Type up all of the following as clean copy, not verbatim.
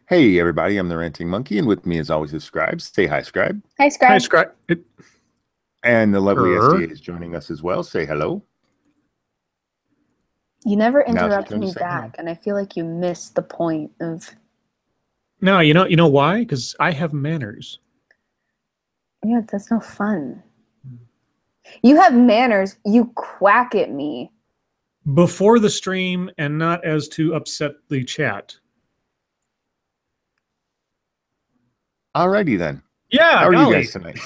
Hey everybody, I'm the Ranting Monkey, and with me as always is Scribe. Say hi, Scribe. Hi, Hi, Scribe. Scott. And the lovely SDA Er, is joining us as well. Say hello. You never Now's your interrupt turn to me say hello. back, and I feel like you miss the point of. No, you know why? Because I have manners. Yeah, that's no fun. You have manners. You quack at me. Before the stream and not as to upset the chat. Alrighty then. Yeah, How are you golly. guys tonight?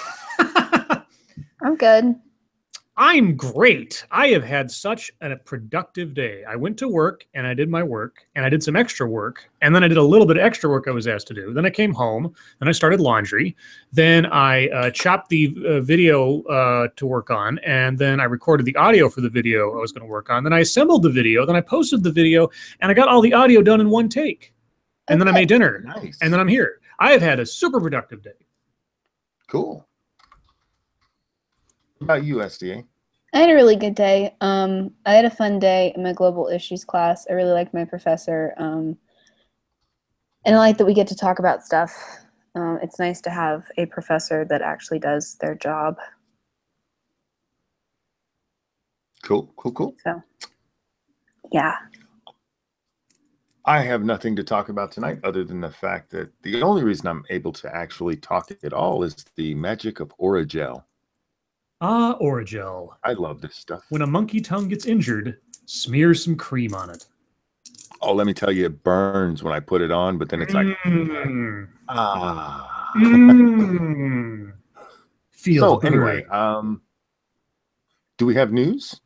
I'm good. I'm great. I have had such a productive day. I went to work and I did my work and I did some extra work and then I did a little bit of extra work I was asked to do. Then I came home. Then I started laundry. Then I chopped the video to work on, and then I recorded the audio for the video I was going to work on. Then I assembled the video. Then I posted the video, and I got all the audio done in one take. And then I Okay. made dinner. Nice. And then I'm here. I have had a super productive day. Cool. What about you, SDA? I had a really good day. I had a fun day in my global issues class. I really liked my professor. And I like that we get to talk about stuff. It's nice to have a professor that actually does their job. Cool. So, yeah. I have nothing to talk about tonight other than the fact that the only reason I'm able to actually talk at all is the magic of Oragel. Ah, Oragel. I love this stuff. When a monkey tongue gets injured, smear some cream on it. Oh, let me tell you, it burns when I put it on, but then it's like, Feel So the burn. anyway, do we have news?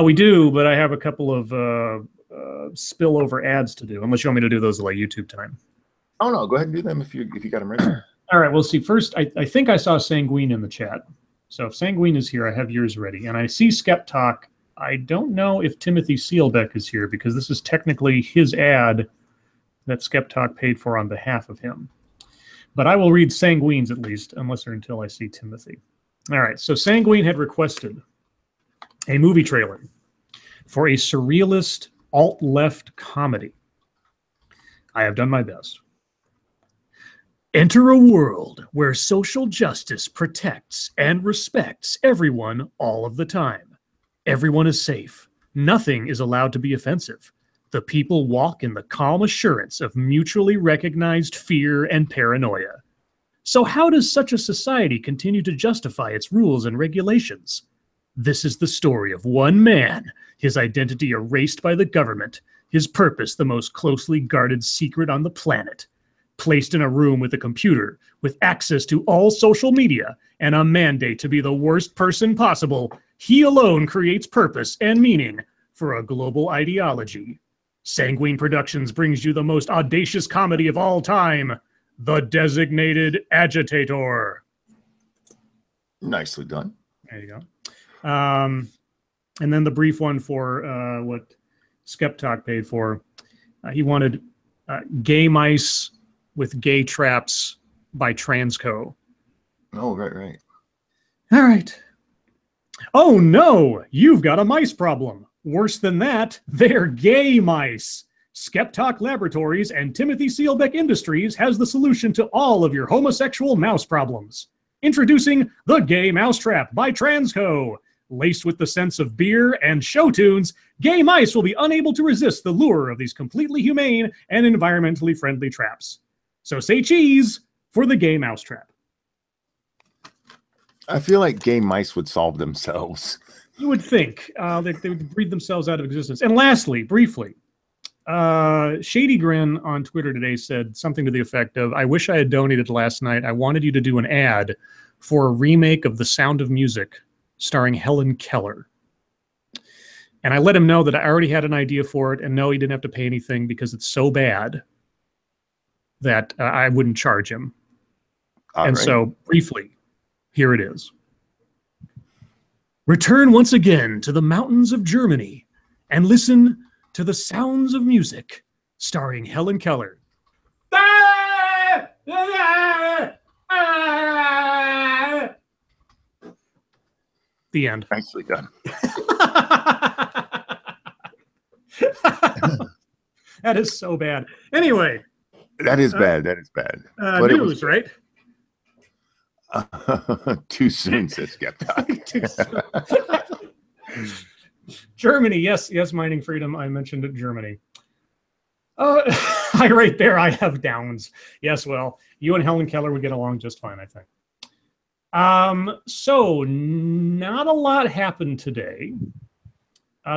We do, but I have a couple of spillover ads to do, unless you want me to do those like YouTube time. Oh no, go ahead and do them if you got them ready. All right, we'll see. First, I think I saw Sanguine in the chat. So if Sanguine is here, I have yours ready. And I see Skeptalk. I don't know if Timothy Seelbeck is here, because this is technically his ad that Skeptalk paid for on behalf of him. But I will read Sanguine's at least, unless or until I see Timothy. All right, so Sanguine had requested a movie trailer for a surrealist alt-left comedy. I have done my best. Enter a world where social justice protects and respects everyone all of the time. Everyone is safe. Nothing is allowed to be offensive. The people walk in the calm assurance of mutually recognized fear and paranoia. So how does such a society continue to justify its rules and regulations? This is the story of one man, his identity erased by the government, his purpose the most closely guarded secret on the planet. Placed in a room with a computer, with access to all social media, and a mandate to be the worst person possible, he alone creates purpose and meaning for a global ideology. Sanguine Productions brings you the most audacious comedy of all time, The Designated Agitator. Nicely done. There you go. And then the brief one for what Skeptalk paid for. He wanted Gay Mice with Gay Traps by Transco. Oh, right. All right. Oh no, you've got a mice problem. Worse than that, they're gay mice. Skeptalk Laboratories and Timothy Seelbeck Industries has the solution to all of your homosexual mouse problems. Introducing The Gay Mousetrap by Transco. Laced with the sense of beer and show tunes, gay mice will be unable to resist the lure of these completely humane and environmentally friendly traps. So say cheese for the Gay Mousetrap. I feel like gay mice would solve themselves. You would think they would breed themselves out of existence. And lastly, briefly, Shady Grin on Twitter today said something to the effect of, I wish I had donated last night. I wanted you to do an ad for a remake of The Sound of Music starring Helen Keller. And I let him know that I already had an idea for it, and no, he didn't have to pay anything because it's so bad that I wouldn't charge him. So, briefly, here it is. Return once again to the mountains of Germany and listen to The Sounds of Music, starring Helen Keller. The end. Nicely done. That is so bad. Anyway, That is bad. That is bad. But News, it was right? too soon, says Skeptic. Too soon. Germany, yes, mining freedom. I mentioned it, Germany. Right there, I have Downs. Yes, well, you and Helen Keller would get along just fine, I think. So not a lot happened today.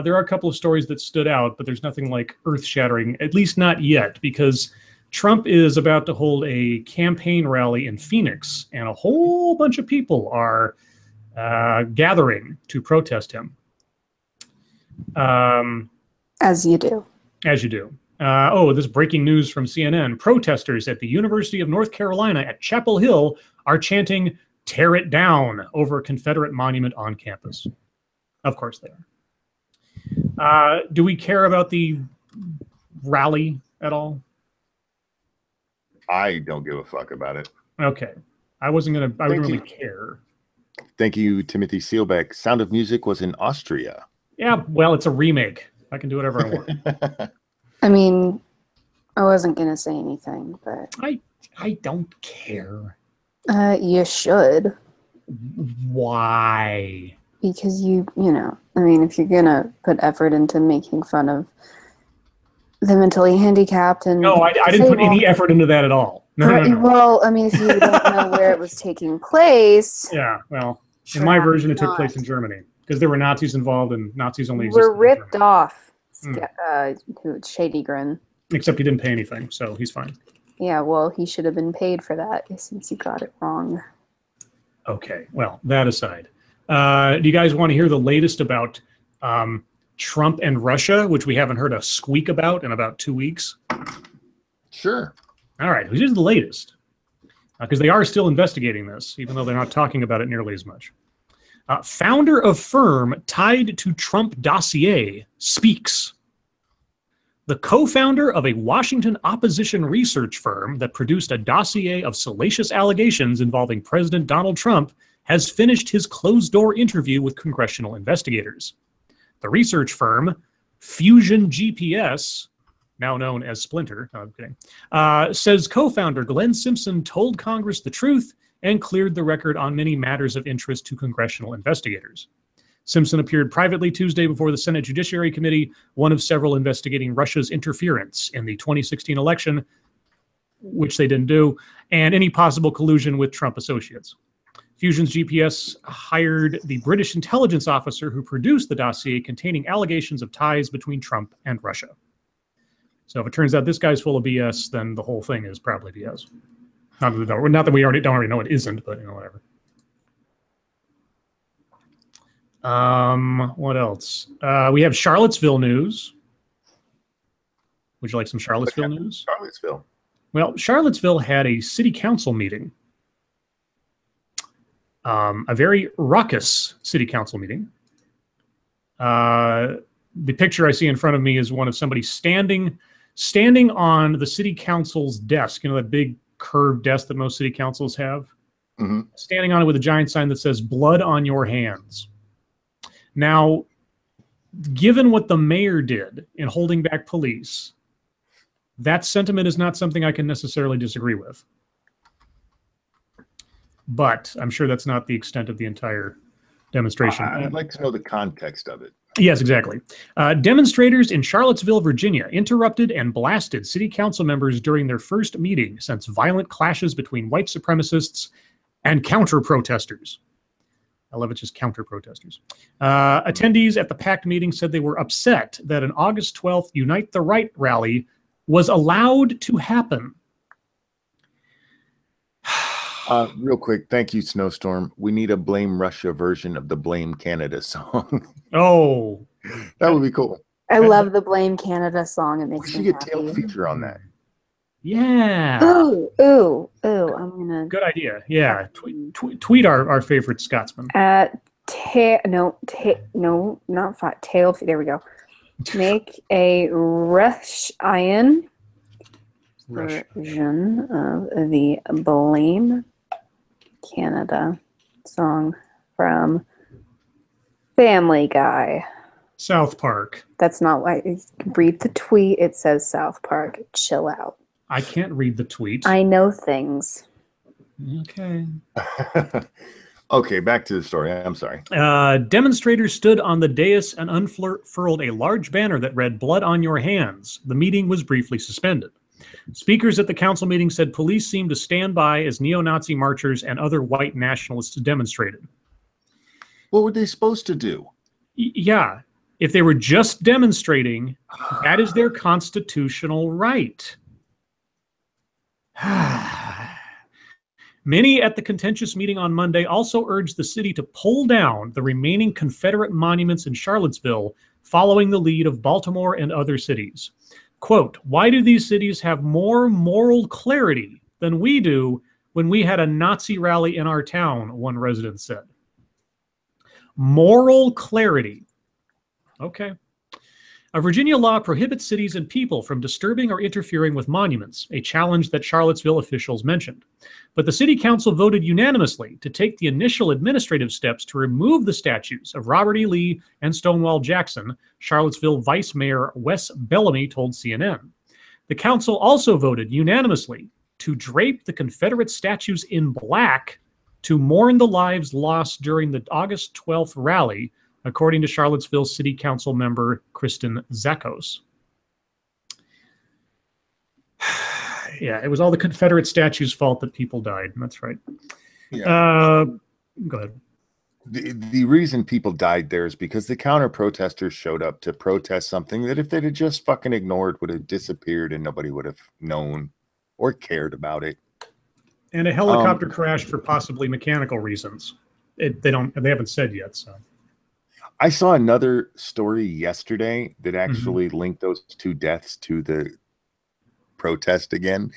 There are a couple of stories that stood out, but there's nothing like earth-shattering, at least not yet, because Trump is about to hold a campaign rally in Phoenix, and a whole bunch of people are gathering to protest him. As you do. As you do. This breaking news from CNN. Protesters at the University of North Carolina at Chapel Hill are chanting, "Tear it down," over a Confederate monument on campus. Of course they are. Do we care about the rally at all? I don't give a fuck about it. Okay. I wouldn't really care. Thank you, Timothy Seelbeck. Sound of Music was in Austria. Yeah, well, it's a remake. I can do whatever I want. I mean, I wasn't going to say anything, but... I don't care. You should. Why? Because you know, I mean, if you're going to put effort into making fun of the mentally handicapped and... No, I didn't put any effort into that at all. No. Well, I mean, if you don't know where it was taking place... Yeah, well, in my version, it took place in Germany. Because there were Nazis involved, and Nazis only existed. We're ripped off. Shady Grin. Except he didn't pay anything, so he's fine. Yeah, well, he should have been paid for that since you got it wrong. Okay, well, that aside. Do you guys want to hear the latest about Trump and Russia, which we haven't heard a squeak about in about 2 weeks? Sure. All right, here's the latest. Because they are still investigating this, even though they're not talking about it nearly as much. Founder of firm tied to Trump dossier speaks. The co-founder of a Washington opposition research firm that produced a dossier of salacious allegations involving President Donald Trump has finished his closed-door interview with congressional investigators. The research firm, Fusion GPS, now known as Splinter, no, I'm kidding, says co-founder Glenn Simpson told Congress the truth and cleared the record on many matters of interest to congressional investigators. Simpson appeared privately Tuesday before the Senate Judiciary Committee, one of several investigating Russia's interference in the 2016 election, which they didn't do, and any possible collusion with Trump associates. Fusion's GPS hired the British intelligence officer who produced the dossier containing allegations of ties between Trump and Russia. So if it turns out this guy's full of BS, then the whole thing is probably BS. Not that we don't already know it isn't, but whatever. What else? We have Charlottesville news. Would you like some Charlottesville news? Charlottesville. Well, Charlottesville had a city council meeting. A very raucous city council meeting. The picture I see in front of me is one of somebody standing on the city council's desk. You know, that big curved desk that most city councils have? Mm-hmm. Standing on it with a giant sign that says, "Blood on your hands." Now, given what the mayor did in holding back police, that sentiment is not something I can necessarily disagree with. But I'm sure that's not the extent of the entire demonstration. I'd like to know the context of it. Yes, exactly. Demonstrators in Charlottesville, Virginia, interrupted and blasted city council members during their first meeting since violent clashes between white supremacists and counter-protesters. I love it, just counter-protesters. Attendees at the packed meeting said they were upset that an August 12th Unite the Right rally was allowed to happen. Real quick, thank you, Snowstorm. We need a Blame Russia version of the Blame Canada song. Oh. That would be cool. I love the Blame Canada song. It makes We should me get happy. Tail feature on that. Yeah. Ooh. I'm gonna. Good idea. Yeah. Tweet our favorite Scotsman. Tail. There we go. Make a Russian version of the Blame Canada song from Family Guy. South Park. That's not why. Read the tweet. It says South Park. Chill out. I can't read the tweet. I know things. Okay. Okay, back to the story. I'm sorry. Demonstrators stood on the dais and unfurled a large banner that read, "Blood on your hands." The meeting was briefly suspended. Speakers at the council meeting said police seemed to stand by as neo-Nazi marchers and other white nationalists demonstrated. What were they supposed to do? Yeah, if they were just demonstrating, that is their constitutional right. Many at the contentious meeting on Monday also urged the city to pull down the remaining Confederate monuments in Charlottesville, following the lead of Baltimore and other cities. Quote, "Why do these cities have more moral clarity than we do when we had a Nazi rally in our town?" one resident said. Moral clarity. Okay. A Virginia law prohibits cities and people from disturbing or interfering with monuments, a challenge that Charlottesville officials mentioned. But the city council voted unanimously to take the initial administrative steps to remove the statues of Robert E. Lee and Stonewall Jackson, Charlottesville Vice Mayor Wes Bellamy told CNN. The council also voted unanimously to drape the Confederate statues in black to mourn the lives lost during the August 12th rally, according to Charlottesville City Council member Kristen Zakos. Yeah, it was all the Confederate statues' fault that people died. That's right. Yeah. Go ahead. The reason people died there is because the counter protesters showed up to protest something that if they'd have just fucking ignored would have disappeared and nobody would have known or cared about it. And a helicopter crashed for possibly mechanical reasons. They haven't said yet, so. I saw another story yesterday that actually linked those two deaths to the protest again.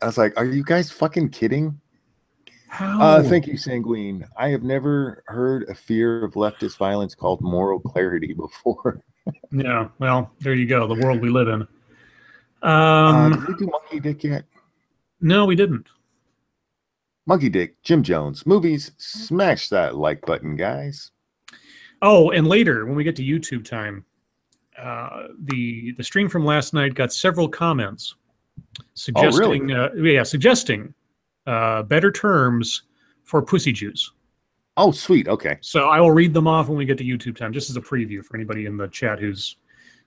I was like, are you guys fucking kidding? How? Thank you, Sanguine. I have never heard a fear of leftist violence called moral clarity before. Yeah, well, there you go. The world we live in. Did we do Monkey Dick yet? No, we didn't. Monkey Dick, Jim Jones, movies. Smash that like button, guys. Oh, and later when we get to YouTube time, the stream from last night got several comments suggesting, suggesting better terms for pussy Jews. Oh, sweet. Okay. So I will read them off when we get to YouTube time, just as a preview for anybody in the chat who's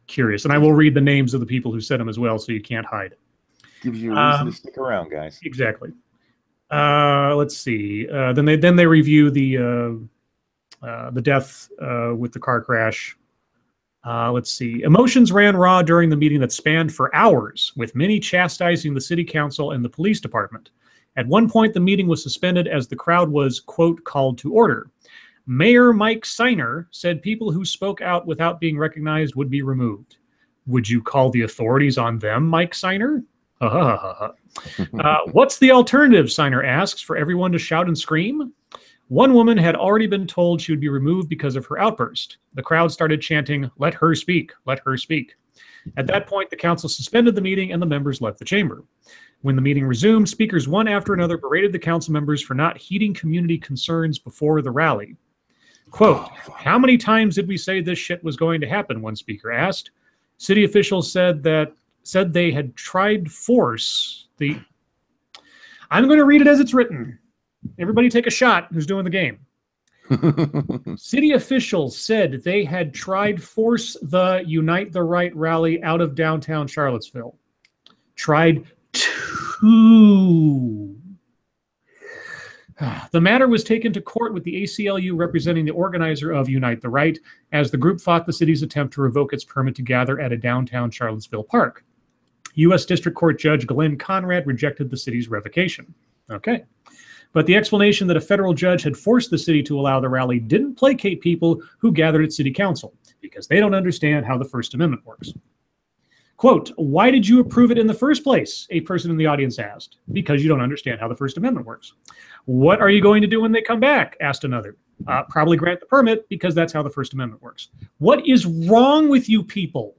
curious. And I will read the names of the people who said them as well, so you can't hide. Gives you a reason to stick around, guys. Exactly. Let's see. Then they review the death with the car crash. Let's see. Emotions ran raw during the meeting that spanned for hours, with many chastising the city council and the police department. At one point, the meeting was suspended as the crowd was, quote, called to order. Mayor Mike Seiner said people who spoke out without being recognized would be removed. Would you call the authorities on them, Mike Seiner? What's the alternative, Seiner asks, for everyone to shout and scream? One woman had already been told she would be removed because of her outburst. The crowd started chanting, "Let her speak, let her speak." At that point, the council suspended the meeting and the members left the chamber. When the meeting resumed, speakers one after another berated the council members for not heeding community concerns before the rally. Quote, "How many times did we say this shit was going to happen?" one speaker asked. City officials said they had tried force the... I'm going to read it as it's written. Everybody take a shot who's doing the game. City officials said they had tried force the Unite the Right rally out of downtown Charlottesville. Tried to. The matter was taken to court with the ACLU representing the organizer of Unite the Right as the group fought the city's attempt to revoke its permit to gather at a downtown Charlottesville park. U.S. District Court Judge Glenn Conrad rejected the city's revocation. Okay. But the explanation that a federal judge had forced the city to allow the rally didn't placate people who gathered at city council because they don't understand how the First Amendment works. Quote, "Why did you approve it in the first place?" a person in the audience asked. "Because you don't understand how the First Amendment works." "What are you going to do when they come back?" asked another. Probably grant the permit because that's how the First Amendment works. What is wrong with you people?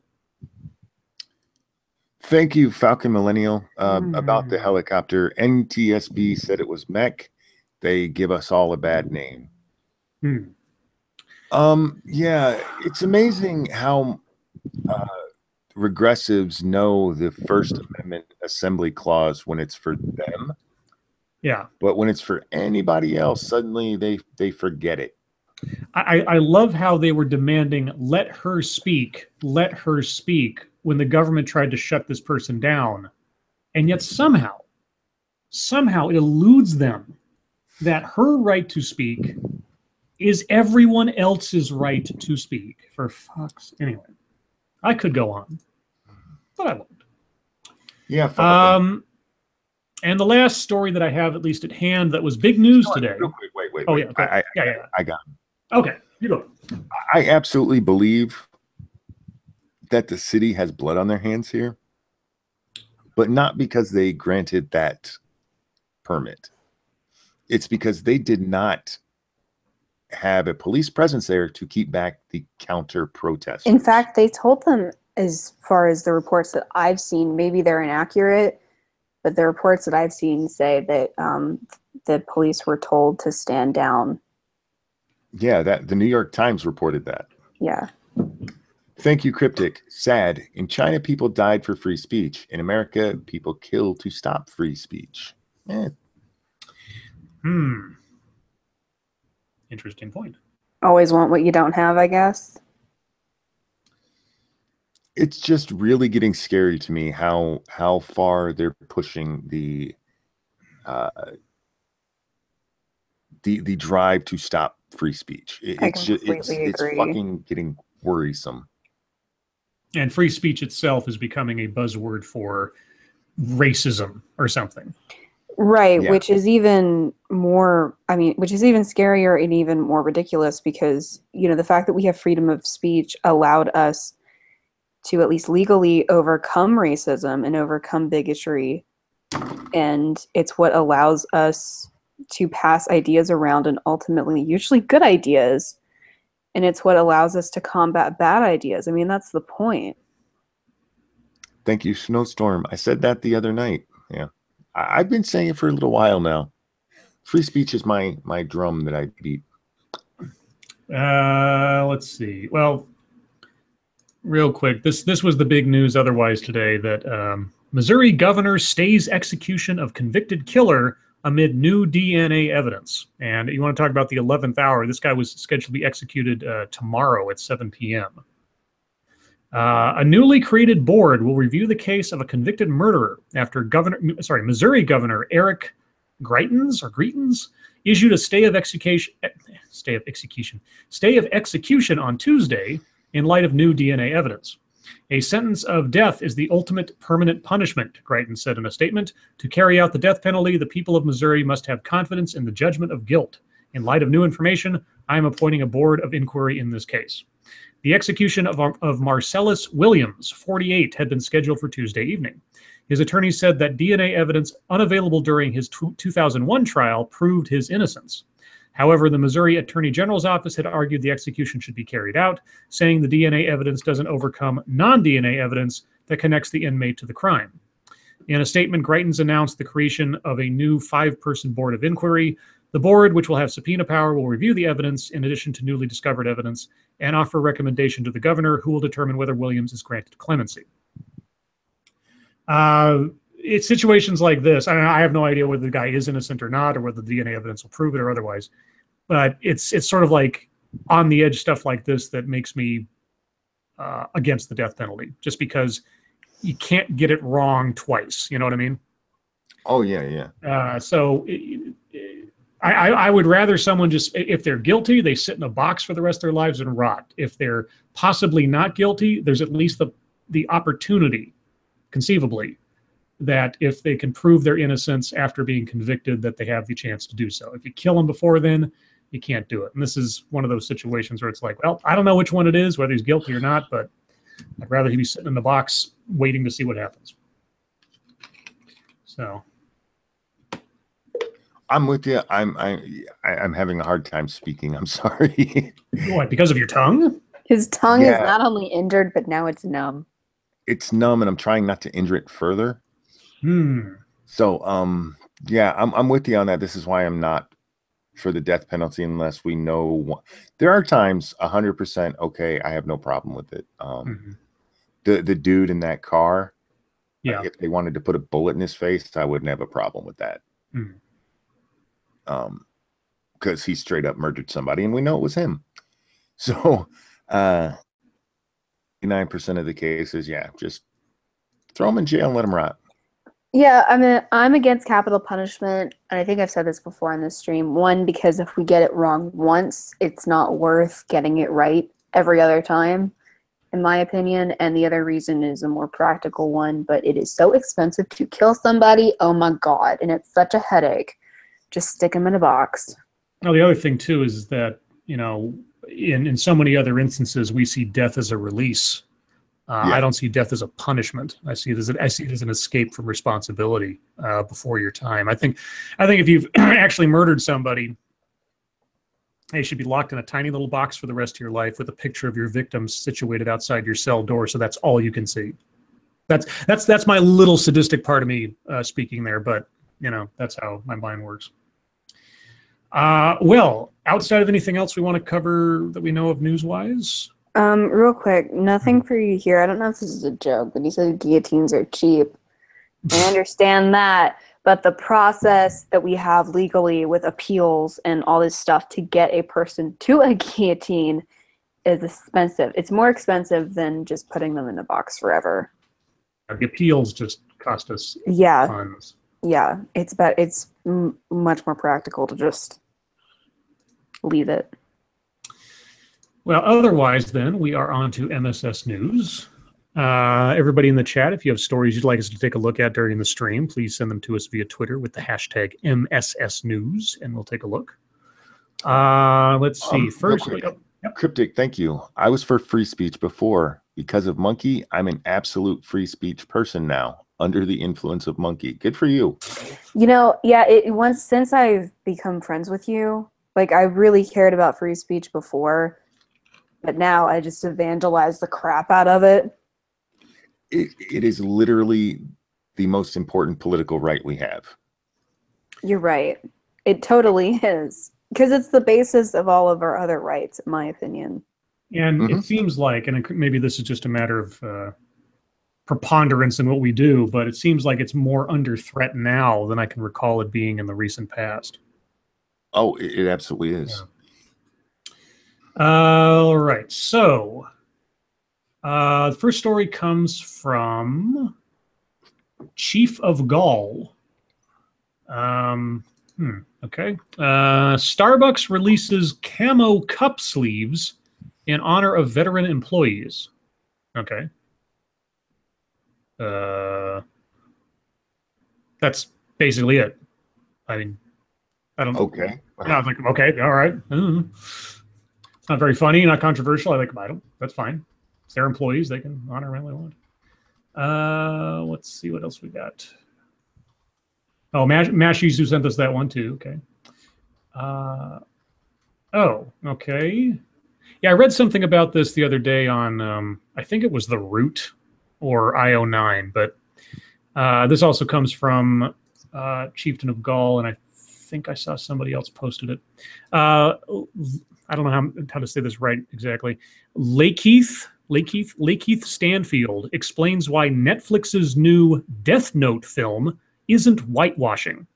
Thank you, Falcon Millennial. About the helicopter, NTSB said it was mech. They give us all a bad name. Yeah, it's amazing how regressives know the First Amendment assembly clause when it's for them. Yeah. But when it's for anybody else, suddenly they forget it. I love how they were demanding, let her speak, when the government tried to shut this person down. And yet somehow it eludes them that her right to speak is everyone else's right to speak. For fuck's anyway. I could go on, but I won't. Yeah. And the last story that I have, at least at hand, that was big news today. Real quick, wait. Oh, yeah. I got it. Okay, you go. I absolutely believe that the city has blood on their hands here, but not because they granted that permit. It's because they did not have a police presence there to keep back the counter protesters. In fact, they told them, as far as the reports that I've seen, maybe they're inaccurate, but the reports that I've seen say that the police were told to stand down. Yeah, that the New York Times reported that. Yeah. Thank you, Cryptic. Sad. In China, people died for free speech. In America, people kill to stop free speech. Interesting point. Always want what you don't have, I guess. It's just really getting scary to me how far they're pushing the drive to stop free speech. It's fucking getting worrisome. And free speech itself is becoming a buzzword for racism or something. Right, Yeah. which is even more, which is even scarier and even more ridiculous because, the fact that we have freedom of speech allowed us to at least legally overcome racism and overcome bigotry. And it's what allows us to pass ideas around, and ultimately usually good ideas. And it's what allows us to combat bad ideas. That's the point. Thank you, Snowstorm. I said that the other night. Yeah. I've been saying it for a little while now. Free speech is my drum that I beat. Let's see. Well, real quick, this was the big news otherwise today, that Missouri governor stays execution of convicted killer amid new DNA evidence. And you want to talk about the 11th hour. This guy was scheduled to be executed tomorrow at 7 p.m. A newly created board will review the case of a convicted murderer after Missouri Governor Eric Greitens issued a stay of execution on Tuesday in light of new DNA evidence. A sentence of death is the ultimate permanent punishment, Greitens said in a statement. To carry out the death penalty, the people of Missouri must have confidence in the judgment of guilt. In light of new information, I am appointing a board of inquiry in this case. The execution of Marcellus Williams, 48, had been scheduled for Tuesday evening. His attorney said that DNA evidence unavailable during his 2001 trial proved his innocence. However, the Missouri Attorney General's office had argued the execution should be carried out, saying the DNA evidence doesn't overcome non-DNA evidence that connects the inmate to the crime. In a statement, Greitens announced the creation of a new 5-person board of inquiry. The board, which will have subpoena power, will review the evidence in addition to newly discovered evidence and offer recommendation to the governor, who will determine whether Williams is granted clemency. It's situations like this. I have no idea whether the guy is innocent or not, or whether the DNA evidence will prove it or otherwise. But it's sort of like on the edge stuff like this that makes me against the death penalty, just because you can't get it wrong twice. You know what I mean? Oh yeah. I would rather someone just, if they're guilty, they sit in a box for the rest of their lives and rot. If they're possibly not guilty, there's at least the opportunity, conceivably, that if they can prove their innocence after being convicted, that they have the chance to do so. If you kill them before then, you can't do it. And this is one of those situations where it's like, well, I don't know which one it is, whether he's guilty or not, but I'd rather he be sitting in the box waiting to see what happens. So I'm with you. I'm having a hard time speaking. I'm sorry. What, because of your tongue? His tongue is not only injured, but now it's numb. It's numb, and I'm trying not to injure it further. So, yeah, I'm with you on that. This is why I'm not for the death penalty unless we know. There are times 100% okay, I have no problem with it. the dude in that car, Yeah. if they wanted to put a bullet in his face, I wouldn't have a problem with that. Because he straight up murdered somebody, and we know it was him. So, 9% of the cases, yeah, just throw him in jail and let him rot. Yeah, I mean, I'm against capital punishment, and I think I've said this before on this stream. One, because if we get it wrong once, it's not worth getting it right every other time, in my opinion. And the other reason is a more practical one, but it is so expensive to kill somebody. Oh my God. And it's such a headache. Just stick them in a box. Now, the other thing, too, is that, you know, in so many other instances, we see death as a release. I don't see death as a punishment. I see it as an escape from responsibility before your time. I think if you've actually murdered somebody, they should be locked in a tiny little box for the rest of your life with a picture of your victim situated outside your cell door, so that's all you can see. That's my little sadistic part of me speaking there, but you know, that's how my mind works. Well, outside of anything else we want to cover that we know of news-wise? Real quick, nothing for you here. I don't know if this is a joke, but he said guillotines are cheap. I understand that, but the process that we have legally with appeals and all this stuff to get a person to a guillotine is expensive. It's more expensive than just putting them in a box forever. The appeals just cost us tons. Yeah, it's much more practical to just leave it. Well, otherwise, then, we are on to MSS News. Everybody in the chat, if you have stories you'd like us to take a look at during the stream, please send them to us via Twitter with the hashtag MSS News, and we'll take a look. Let's see. First, Cryptic, thank you. I was for free speech before. Because of Monkey, I'm an absolute free speech person now, under the influence of Monkey. Good for you. You know, yeah, since I've become friends with you, like, I really cared about free speech before, but now I just evangelize the crap out of it. It is literally the most important political right we have. You're right. It totally is. Because it's the basis of all of our other rights, in my opinion. And it seems like, and maybe this is just a matter of preponderance in what we do, but it seems like it's more under threat now than I can recall it being in the recent past. Oh, it absolutely is. Yeah. All right, so the first story comes from Chief of Gaul. Okay. Starbucks releases camo cup sleeves in honor of veteran employees. Okay. That's basically it. I mean, I don't. Okay. I was like, okay, all right. It's not very funny, not controversial. I don't. That's fine. It's their employees. They can honor whatever they want. Let's see what else we got. Oh, Mashies, who sent us that one too. Okay. Oh, okay. Yeah, I read something about this the other day on, I think it was The Root or IO9, but this also comes from Chieftain of Gaul, and I think I saw somebody else posted it. I don't know how to say this right exactly. Lakeith Stanfield explains why Netflix's new Death Note film isn't whitewashing.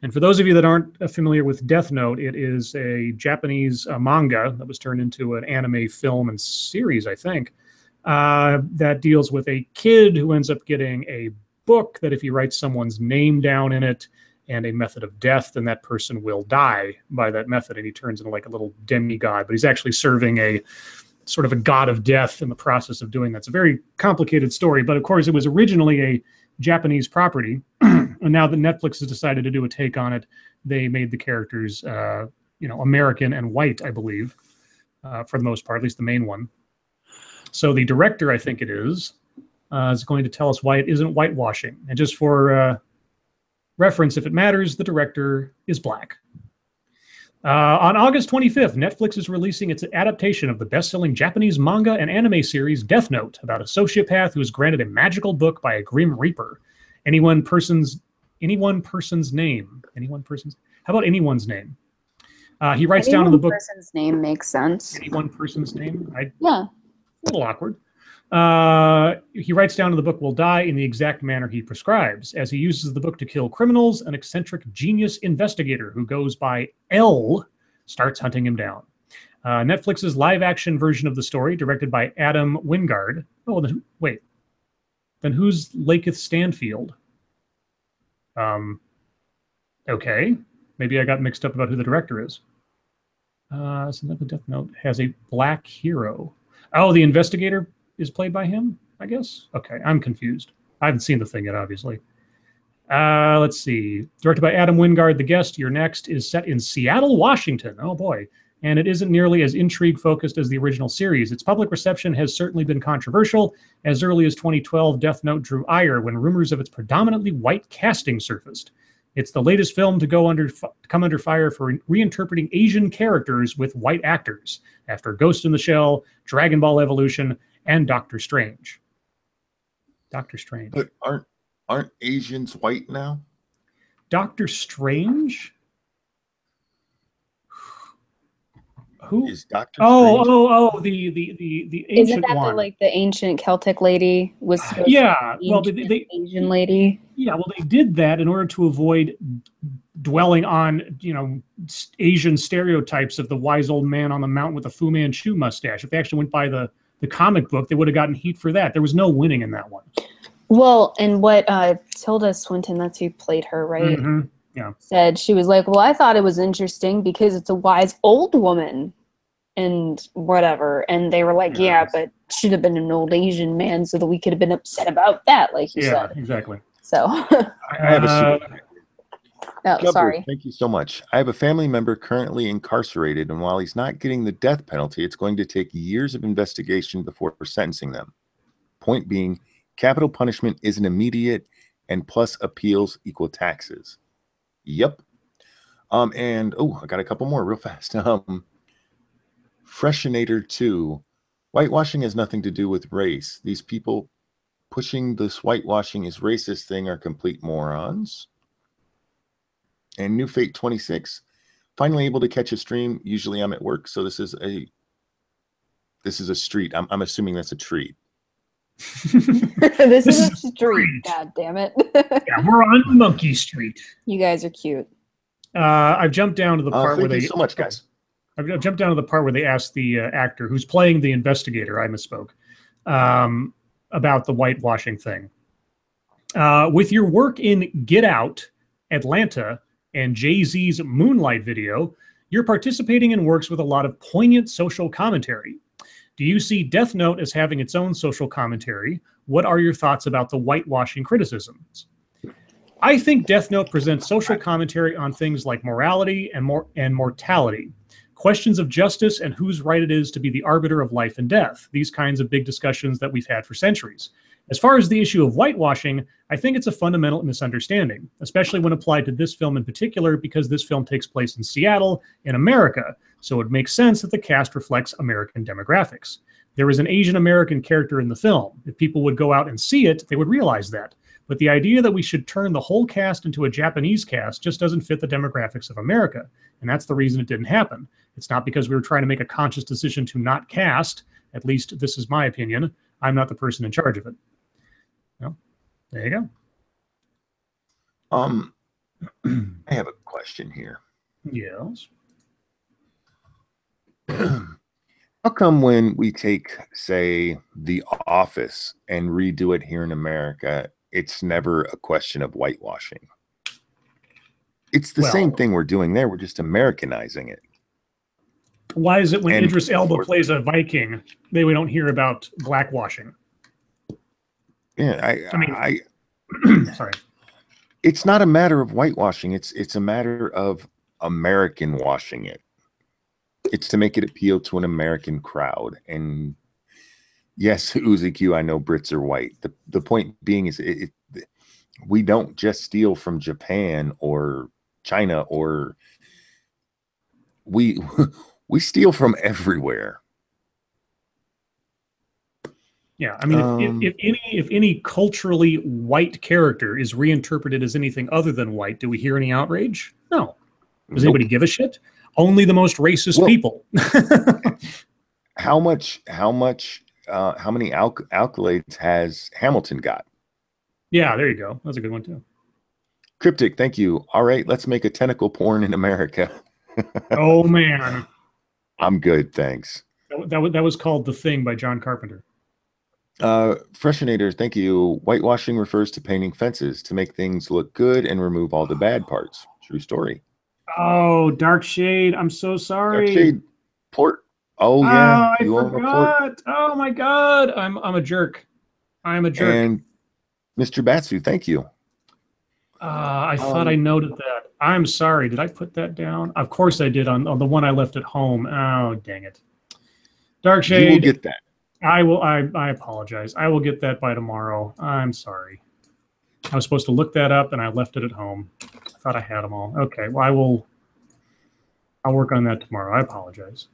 And for those of you that aren't familiar with Death Note, it is a Japanese manga that was turned into an anime film and series, I think, that deals with a kid who ends up getting a book that if he writes someone's name down in it and a method of death, then that person will die by that method, and he turns into like a little demigod, but he's actually serving a sort of a god of death in the process of doing that. It's a very complicated story, but of course it was originally a Japanese property, and now that Netflix has decided to do a take on it, they made the characters, American and white, I believe, for the most part, at least the main one. So the director, I think it is going to tell us why it isn't whitewashing. And just for reference, if it matters, the director is black. On August 25th, Netflix is releasing its adaptation of the best-selling Japanese manga and anime series Death Note, about a sociopath who is granted a magical book by a Grim Reaper. Any one person's name. How about anyone's name? He writes down in the book. Any person's name makes sense. Any one person's name? Yeah. A little awkward. He writes down in the book will die in the exact manner he prescribes, as he uses the book to kill criminals. An eccentric genius investigator who goes by L starts hunting him down. Netflix's live-action version of the story, directed by Adam Wingard. Oh, wait. Then who's Lakeith Stanfield? Okay. Maybe I got mixed up about who the director is. So the Death Note has a black hero. Oh, the investigator is played by him, I guess? Okay, I'm confused. I haven't seen the thing yet, obviously. Let's see. Directed by Adam Wingard, The Guest, Your Next, is set in Seattle, Washington. Oh, boy. And it isn't nearly as intrigue-focused as the original series. Its public reception has certainly been controversial. As early as 2012, Death Note drew ire when rumors of its predominantly white casting surfaced. It's the latest film to come under fire for reinterpreting Asian characters with white actors, after Ghost in the Shell, Dragon Ball Evolution, and Doctor Strange. Doctor Strange. But aren't Asians white now? Doctor Strange? Who is Doctor Strange? The ancient Isn't that one. the ancient Celtic lady was supposed yeah, to be well, the Asian lady? Yeah, well, they did that in order to avoid dwelling on, Asian stereotypes of the wise old man on the mountain with a Fu Manchu mustache. If they actually went by the comic book, they would have gotten heat for that. There was no winning in that one. Well, and what Tilda Swinton, that's who played her, right? Mm-hmm. Yeah. Said, she was like, well, I thought it was interesting because it's a wise old woman and whatever. And they were like, yeah, but should have been an old Asian man so that we could have been upset about that, like you said. Yeah, exactly. So I have a oh, sorry. Thank you so much. I have a family member currently incarcerated, and while he's not getting the death penalty, it's going to take years of investigation before sentencing them. Point being, capital punishment isn't immediate, and plus appeals equal taxes. Yep. And I got a couple more real fast. Freshinator 2. Whitewashing has nothing to do with race. These people pushing this whitewashing is racist thing are complete morons. And New Fate 26. Finally able to catch a stream. Usually I'm at work, so this is a street. I'm assuming that's a treat. This is a street. God damn it. Yeah, we're on Monkey Street. You guys are cute. I've jumped down to the part where thank you so much, guys. I've jumped down to the part where they asked the actor who's playing the investigator, I misspoke, about the whitewashing thing. With your work in Get Out, Atlanta, and Jay-Z's Moonlight video, you're participating in works with a lot of poignant social commentary. Do you see Death Note as having its own social commentary? What are your thoughts about the whitewashing criticisms? I think Death Note presents social commentary on things like morality and mortality, questions of justice and whose right it is to be the arbiter of life and death, these kinds of big discussions that we've had for centuries. As far as the issue of whitewashing, I think it's a fundamental misunderstanding, especially when applied to this film in particular, because this film takes place in Seattle, in America, so it makes sense that the cast reflects American demographics. There is an Asian American character in the film. If people would go out and see it, they would realize that. But the idea that we should turn the whole cast into a Japanese cast just doesn't fit the demographics of America, and that's the reason it didn't happen. It's not because we were trying to make a conscious decision to not cast, at least this is my opinion. I'm not the person in charge of it. Well, there you go. I have a question here. Yes. How come when we take, say, The Office and redo it here in America, it's never a question of whitewashing? It's the same thing we're doing there. We're just Americanizing it. Why is it when Idris Elba plays a Viking, we don't hear about blackwashing? Yeah, I mean, sorry. It's not a matter of whitewashing. It's a matter of American washing it. It's to make it appeal to an American crowd. And yes, Uzi Q, I know Brits are white. The point being is we don't just steal from Japan or China, or we steal from everywhere. Yeah, I mean, if any culturally white character is reinterpreted as anything other than white, do we hear any outrage? No. Does anybody give a shit? Only the most racist people. How much how many accolades has Hamilton got? Yeah, there you go. That's a good one too. Cryptic, thank you. All right, let's make a tentacle porn in America. Oh man, I'm good, thanks. that was called The Thing by John Carpenter. Freshinator, thank you. Whitewashing refers to painting fences to make things look good and remove all the bad parts. True story. Oh, Dark Shade, I'm so sorry. Dark Shade port. Oh Oh, yeah, I you own a port. forgot. Oh my God, I'm a jerk. I'm a jerk. And Mr. Batsu, thank you. I thought I noted that. I'm sorry. Did I put that down? Of course I did on the one I left at home. Oh, dang it. Dark Shade. You will get that. I will. I apologize. I will get that by tomorrow. I'm sorry. I was supposed to look that up and I left it at home. I thought I had them all. Okay. Well, I'll work on that tomorrow. I apologize.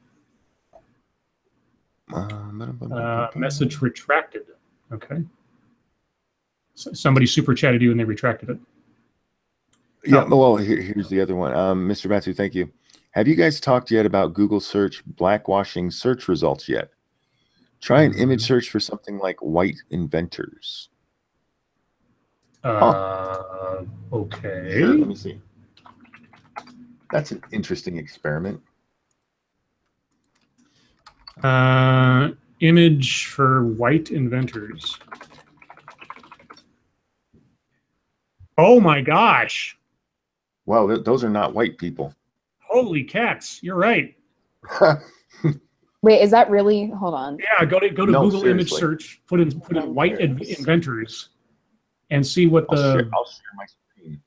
Message retracted. Okay. Somebody super chatted you and they retracted it. Yeah, well, here's the other one. Mr. Batsu, thank you. Have you guys talked yet about Google search blackwashing search results yet? Try an image search for something like white inventors. Okay. Sure, let me see. That's an interesting experiment. Image for white inventors. Oh my gosh. Well, those are not white people. Holy cats, you're right. Wait, is that really? Hold on. Yeah, go to No, Google seriously. image search, put in white inventors, and see what I'll share my screen.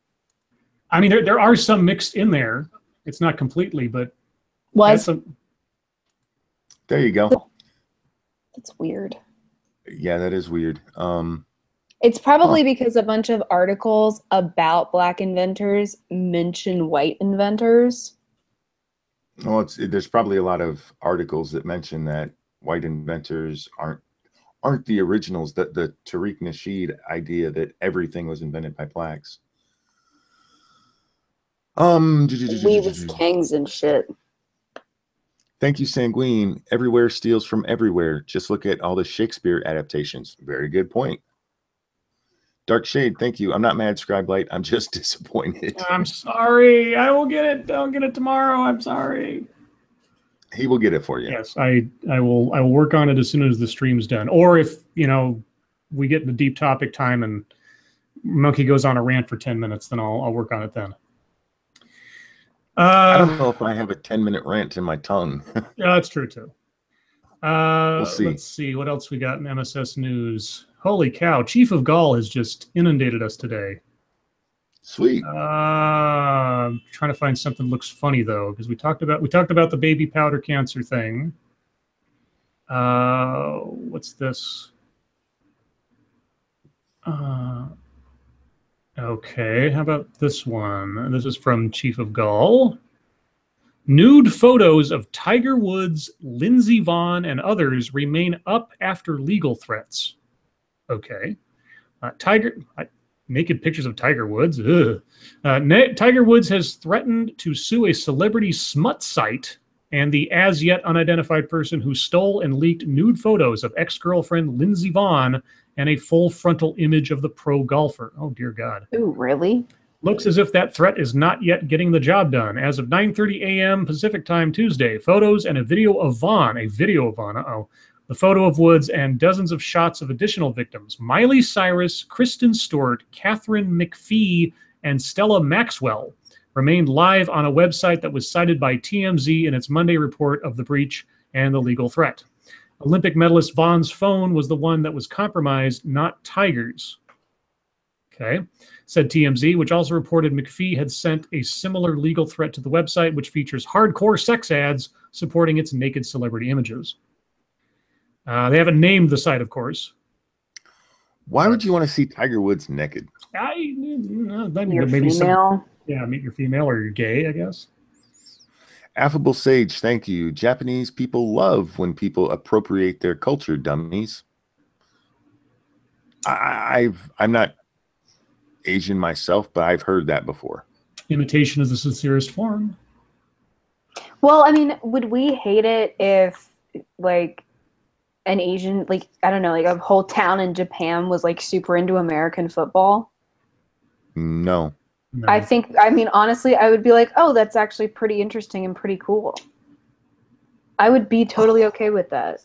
I mean, there are some mixed in there. It's not completely, but there you go. That's weird. Yeah, that is weird. It's probably because a bunch of articles about black inventors mention white inventors. Well, there's probably a lot of articles that mention that white inventors aren't the originals. That the Tariq Nasheed idea that everything was invented by blacks. We was kings and shit. Thank you, Sanguine. Everywhere steals from everywhere. Just look at all the Shakespeare adaptations. Very good point. Dark Shade, thank you. I'm not mad, Scribelight. I'm just disappointed. I'm sorry. I will get it. I'll get it tomorrow. I'm sorry. He will get it for you. Yes, I will work on it as soon as the stream's done. Or if, we get into deep topic time and Monkey goes on a rant for 10 minutes, then I'll work on it then. I don't know if I have a 10-minute rant in my tongue. Yeah, that's true too. We'll see. Let's see what else we got in MSS News. Holy cow! Chief of Gaul has just inundated us today. Sweet. Trying to find something that looks funny though, because we talked about the baby powder cancer thing. What's this? Okay, how about this one? This is from Chief of Gaul. Nude photos of Tiger Woods, Lindsey Vonn, and others remain up after legal threats. Okay. Naked pictures of Tiger Woods. Tiger Woods has threatened to sue a celebrity smut site and the as yet unidentified person who stole and leaked nude photos of ex-girlfriend Lindsey Vonn and a full frontal image of the pro golfer. Oh, dear God. Ooh, really? Looks as if that threat is not yet getting the job done. As of 9:30 a.m. Pacific Time Tuesday, photos and a video of Vonn, the photo of Woods, and dozens of shots of additional victims, Miley Cyrus, Kristen Stewart, Catherine McPhee, and Stella Maxwell, remained live on a website that was cited by TMZ in its Monday report of the breach and the legal threat. Olympic medalist Vonn's phone was the one that was compromised, not Tiger's. Okay, said TMZ, which also reported McPhee had sent a similar legal threat to the website, which features hardcore sex ads supporting its naked celebrity images. They haven't named the site, of course. Why would you want to see Tiger Woods naked? You're female. Meet your female or you're gay, I guess. Affable Sage, thank you. Japanese people love when people appropriate their culture, dummies. I'm not Asian myself, but I've heard that before. Imitation is the sincerest form. Well, I mean, would we hate it if, like, an Asian, like, I don't know, like a whole town in Japan was like super into American football? No. I No. think, I mean, honestly, I would be like, oh, that's actually pretty interesting and pretty cool. I would be totally okay with that.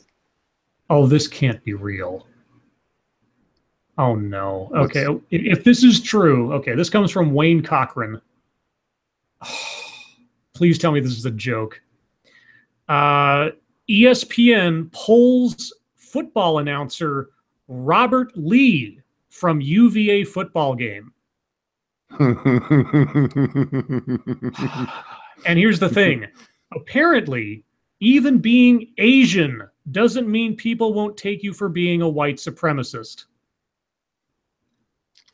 Oh, this can't be real. Oh no. Okay, What's if this is true, okay, this comes from Wayne Cochran. Please tell me this is a joke. ESPN polls football announcer Robert Lee from UVA football game. And here's the thing. Apparently, even being Asian doesn't mean people won't take you for being a white supremacist.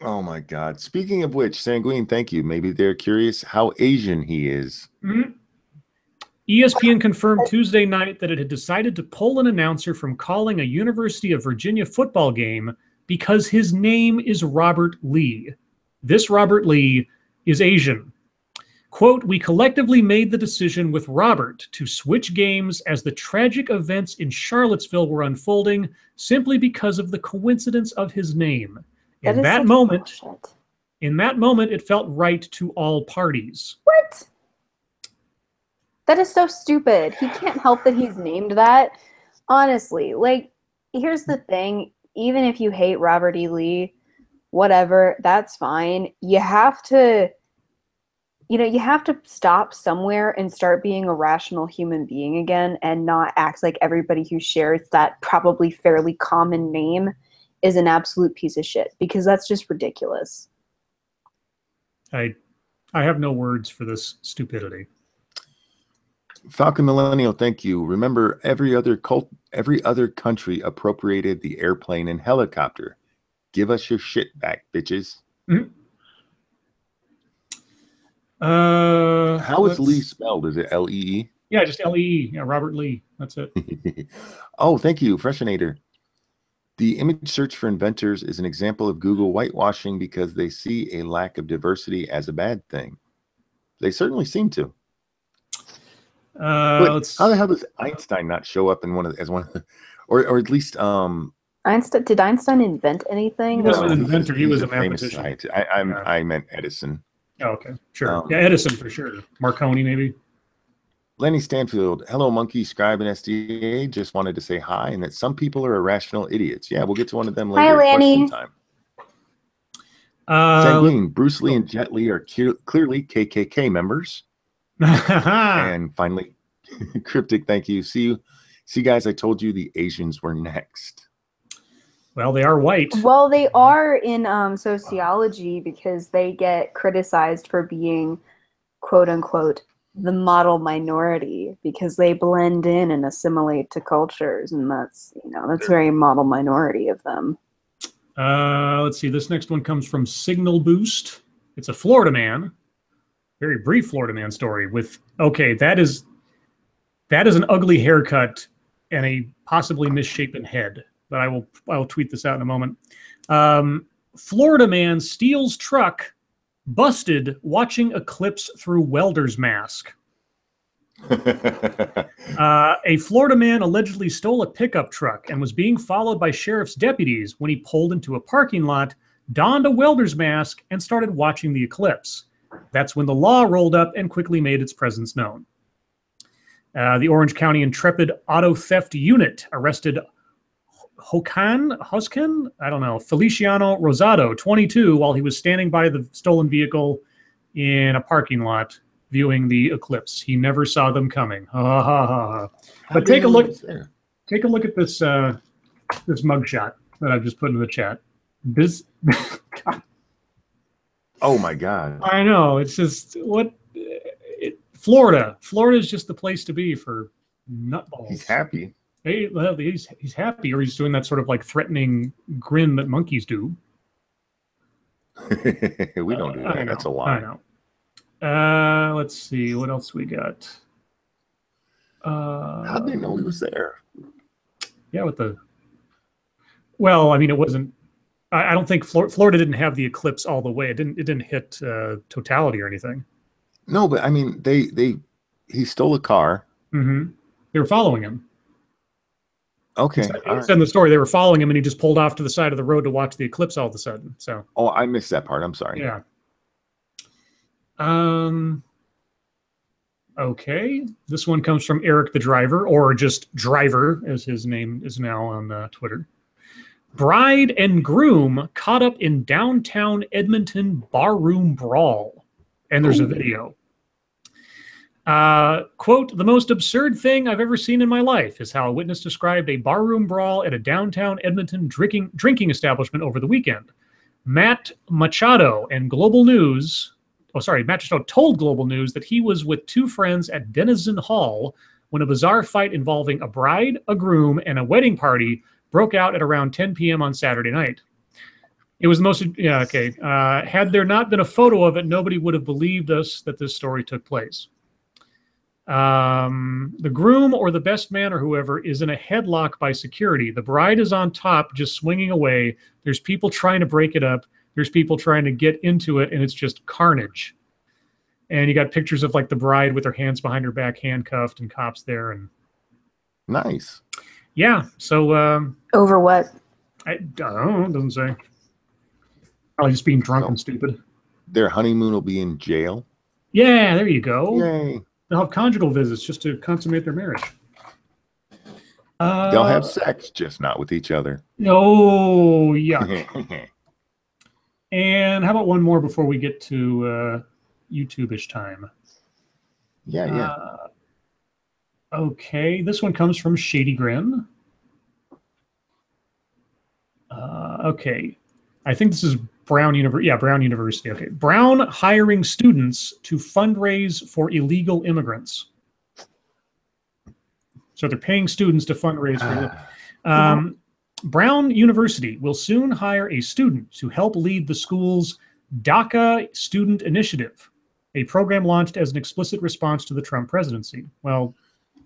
Oh my God. Speaking of which, Sanguine, thank you. Maybe they're curious how Asian he is. Mm-hmm. ESPN confirmed Tuesday night that it had decided to pull an announcer from calling a University of Virginia football game because his name is Robert Lee. This Robert Lee is Asian. Quote, we collectively made the decision with Robert to switch games as the tragic events in Charlottesville were unfolding simply because of the coincidence of his name. In that moment, it felt right to all parties. What? That is so stupid. He can't help that he's named that. Honestly, like, here's the thing. Even if you hate Robert E. Lee, whatever, that's fine. You have to stop somewhere and start being a rational human being again and not act like everybody who shares that probably fairly common name is an absolute piece of shit, because that's just ridiculous. I have no words for this stupidity. Falcon Millennial, thank you. Remember, every other country appropriated the airplane and helicopter. Give us your shit back, bitches. Mm-hmm. How is Lee spelled? Is it L-E-E? Yeah, just L-E-E. Yeah, Robert Lee. That's it. Oh, thank you, Freshinator. The image search for inventors is an example of Google whitewashing because they see a lack of diversity as a bad thing. They certainly seem to. But how the hell does Einstein not show up in one of the, or at least Einstein, did Einstein invent anything? He wasn't an inventor. He was a mathematician. Scientist. I meant Edison. Oh, okay, sure. Yeah, Edison for sure. Marconi maybe. Lenny Stanfield, hello, Monkey, Scribe, and SDA. Just wanted to say hi, and that some people are irrational idiots. Yeah, we'll get to one of them later. Hi, Lenny. Question time. Sanguine, Bruce Lee and Jet Li are clearly KKK members. And finally, Cryptic, thank you. See, guys, I told you the Asians were next. Well, they are white. Well, they are in sociology because they get criticized for being, quote unquote, the model minority because they blend in and assimilate to cultures, and that's very model minority of them. Let's see. This next one comes from Signal Boost. It's a Florida man. Very brief Florida man story with, okay, that is an ugly haircut and a possibly misshapen head. But I will tweet this out in a moment. Florida man steals truck, busted watching eclipse through welder's mask. A Florida man allegedly stole a pickup truck and was being followed by sheriff's deputies when he pulled into a parking lot, donned a welder's mask, and started watching the eclipse. That's when the law rolled up and quickly made its presence known. The Orange County Intrepid Auto Theft Unit arrested Hoskin, I don't know, Feliciano Rosado, 22, while he was standing by the stolen vehicle in a parking lot viewing the eclipse. He never saw them coming. Ha ha ha ha. But take a look at this this mugshot that I've just put in the chat. This Oh my God. I know. It's just Florida. Florida is just the place to be for nutballs. He's happy. He's happy, or he's doing that sort of like threatening grin that monkeys do. We don't do that. That's a lie. I know. Let's see what else we got. How did they know he was there? Yeah, well, I mean, it wasn't. I don't think Florida didn't have the eclipse all the way. It didn't hit totality or anything. No, but I mean, he stole a car. Mm-hmm. They were following him. Okay. All It's right. in the story. They were following him, and he just pulled off to the side of the road to watch the eclipse all of a sudden. So, Oh, I missed that part. I'm sorry. yeah. Okay. This one comes from Eric the Driver, or just Driver, as his name is now on Twitter. Bride and groom caught up in downtown Edmonton barroom brawl. And there's a video. Quote, the most absurd thing I've ever seen in my life is how a witness described a barroom brawl at a downtown Edmonton drinking establishment over the weekend. Matt Machado told Global News that he was with two friends at Denizen Hall when a bizarre fight involving a bride, a groom, and a wedding party broke out at around 10 p.m. on Saturday night. It was the most, yeah, okay. Had there not been a photo of it, nobody would have believed us that this story took place. The groom or the best man or whoever is in a headlock by security. The bride is on top, just swinging away. There's people trying to break it up. There's people trying to get into it, and it's just carnage. And you got pictures of like the bride with her hands behind her back, handcuffed, and cops there. And nice. Yeah. So over what? I don't know. It doesn't say. Probably just being drunk and stupid. Their honeymoon will be in jail. Yeah, there you go. Yay. They'll have conjugal visits just to consummate their marriage. They'll have sex, just not with each other. Oh, yuck. And how about one more before we get to YouTube-ish time? Yeah. Okay, this one comes from Shady Grin. Okay, I think this is Brown University. Yeah, Brown University. Okay, Brown hiring students to fundraise for illegal immigrants. So they're paying students to fundraise for. Brown University will soon hire a student to help lead the school's DACA Student Initiative, a program launched as an explicit response to the Trump presidency. Well,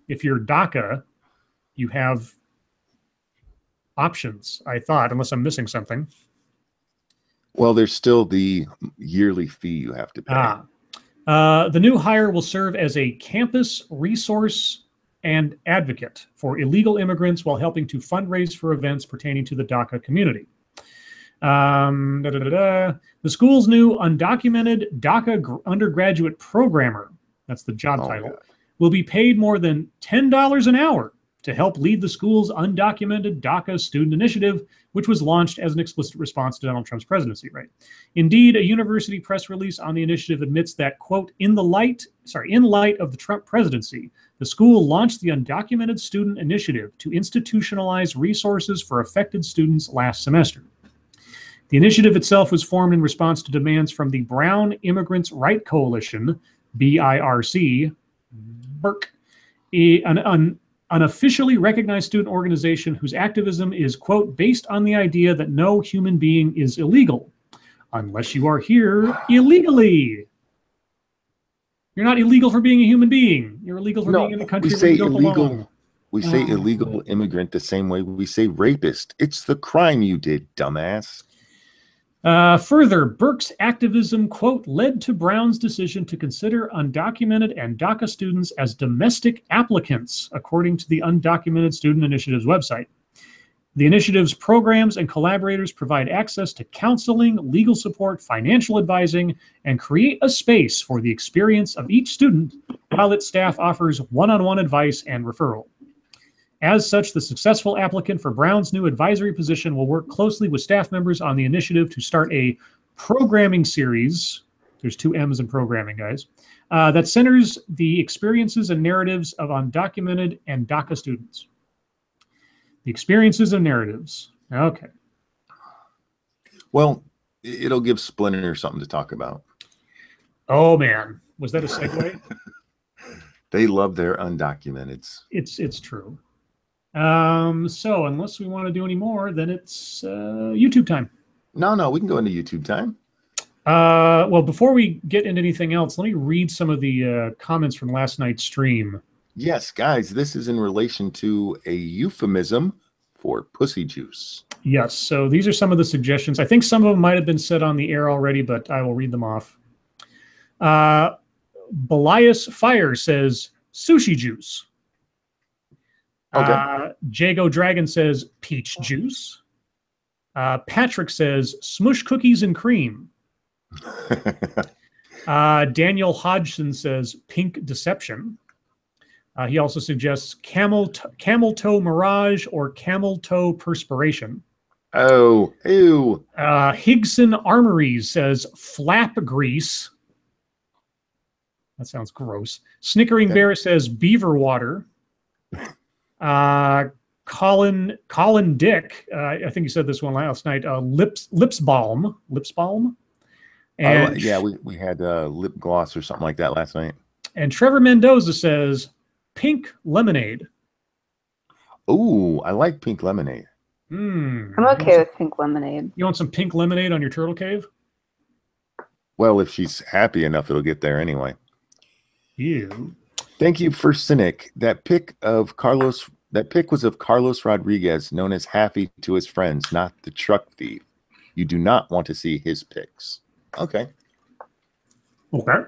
if you're DACA, you have options, I thought, unless I'm missing something. Well, there's still the yearly fee you have to pay. The new hire will serve as a campus resource and advocate for illegal immigrants while helping to fundraise for events pertaining to the DACA community. The school's new undocumented DACA undergraduate programmer, that's the job title, will be paid more than $10 an hour to help lead the school's undocumented DACA student initiative, which was launched as an explicit response to Donald Trump's presidency, right? Indeed, a university press release on the initiative admits that, quote, in light of the Trump presidency, the school launched the Undocumented Student Initiative to institutionalize resources for affected students last semester. The initiative itself was formed in response to demands from the Brown Immigrants' Right Coalition, BIRC, an unofficially recognized student organization whose activism is, quote, based on the idea that no human being is illegal unless you are here illegally. You're not illegal for being a human being. You're illegal for being in a country where you don't belong. We say illegal immigrant the same way we say rapist. It's the crime you did, dumbass. Further, Burke's activism, quote, led to Brown's decision to consider undocumented and DACA students as domestic applicants, according to the Undocumented Student Initiative's website. The initiative's programs and collaborators provide access to counseling, legal support, financial advising, and create a space for the experience of each student, while its staff offers one-on-one advice and referral. As such, the successful applicant for Brown's new advisory position will work closely with staff members on the initiative to start a programming series, there's two M's in programming, guys, that centers the experiences and narratives of undocumented and DACA students. The experiences and narratives. Okay. Well, it'll give Splinter something to talk about. Oh, man. Was that a segue? They love their undocumenteds. It's true. So unless we want to do any more, then it's YouTube time. No, we can go into YouTube time. Well, before we get into anything else, let me read some of the comments from last night's stream. Yes, guys, this is in relation to a euphemism for pussy juice. Yes, so these are some of the suggestions. I think some of them might have been said on the air already, but I will read them off. Belias Fire says sushi juice. Okay. Jago Dragon says peach juice. Patrick says smush cookies and cream. Daniel Hodgson says pink deception. He also suggests camel toe mirage or camel toe perspiration. Oh, ew. Higson Armories says flap grease. That sounds gross. Snickering Bear says beaver water. Colin Dick, I think you said this one last night. Lips balm. And yeah, we had lip gloss or something like that last night. And Trevor Mendoza says pink lemonade. Oh, I like pink lemonade. I'm okay with pink lemonade. You want some pink lemonade on your turtle cave? Well, if she's happy enough, it'll get there anyway. You. Thank you for Cynic. That pic was of Carlos Rodriguez, known as Happy to his friends, not the truck thief. You do not want to see his pics. Okay. Okay.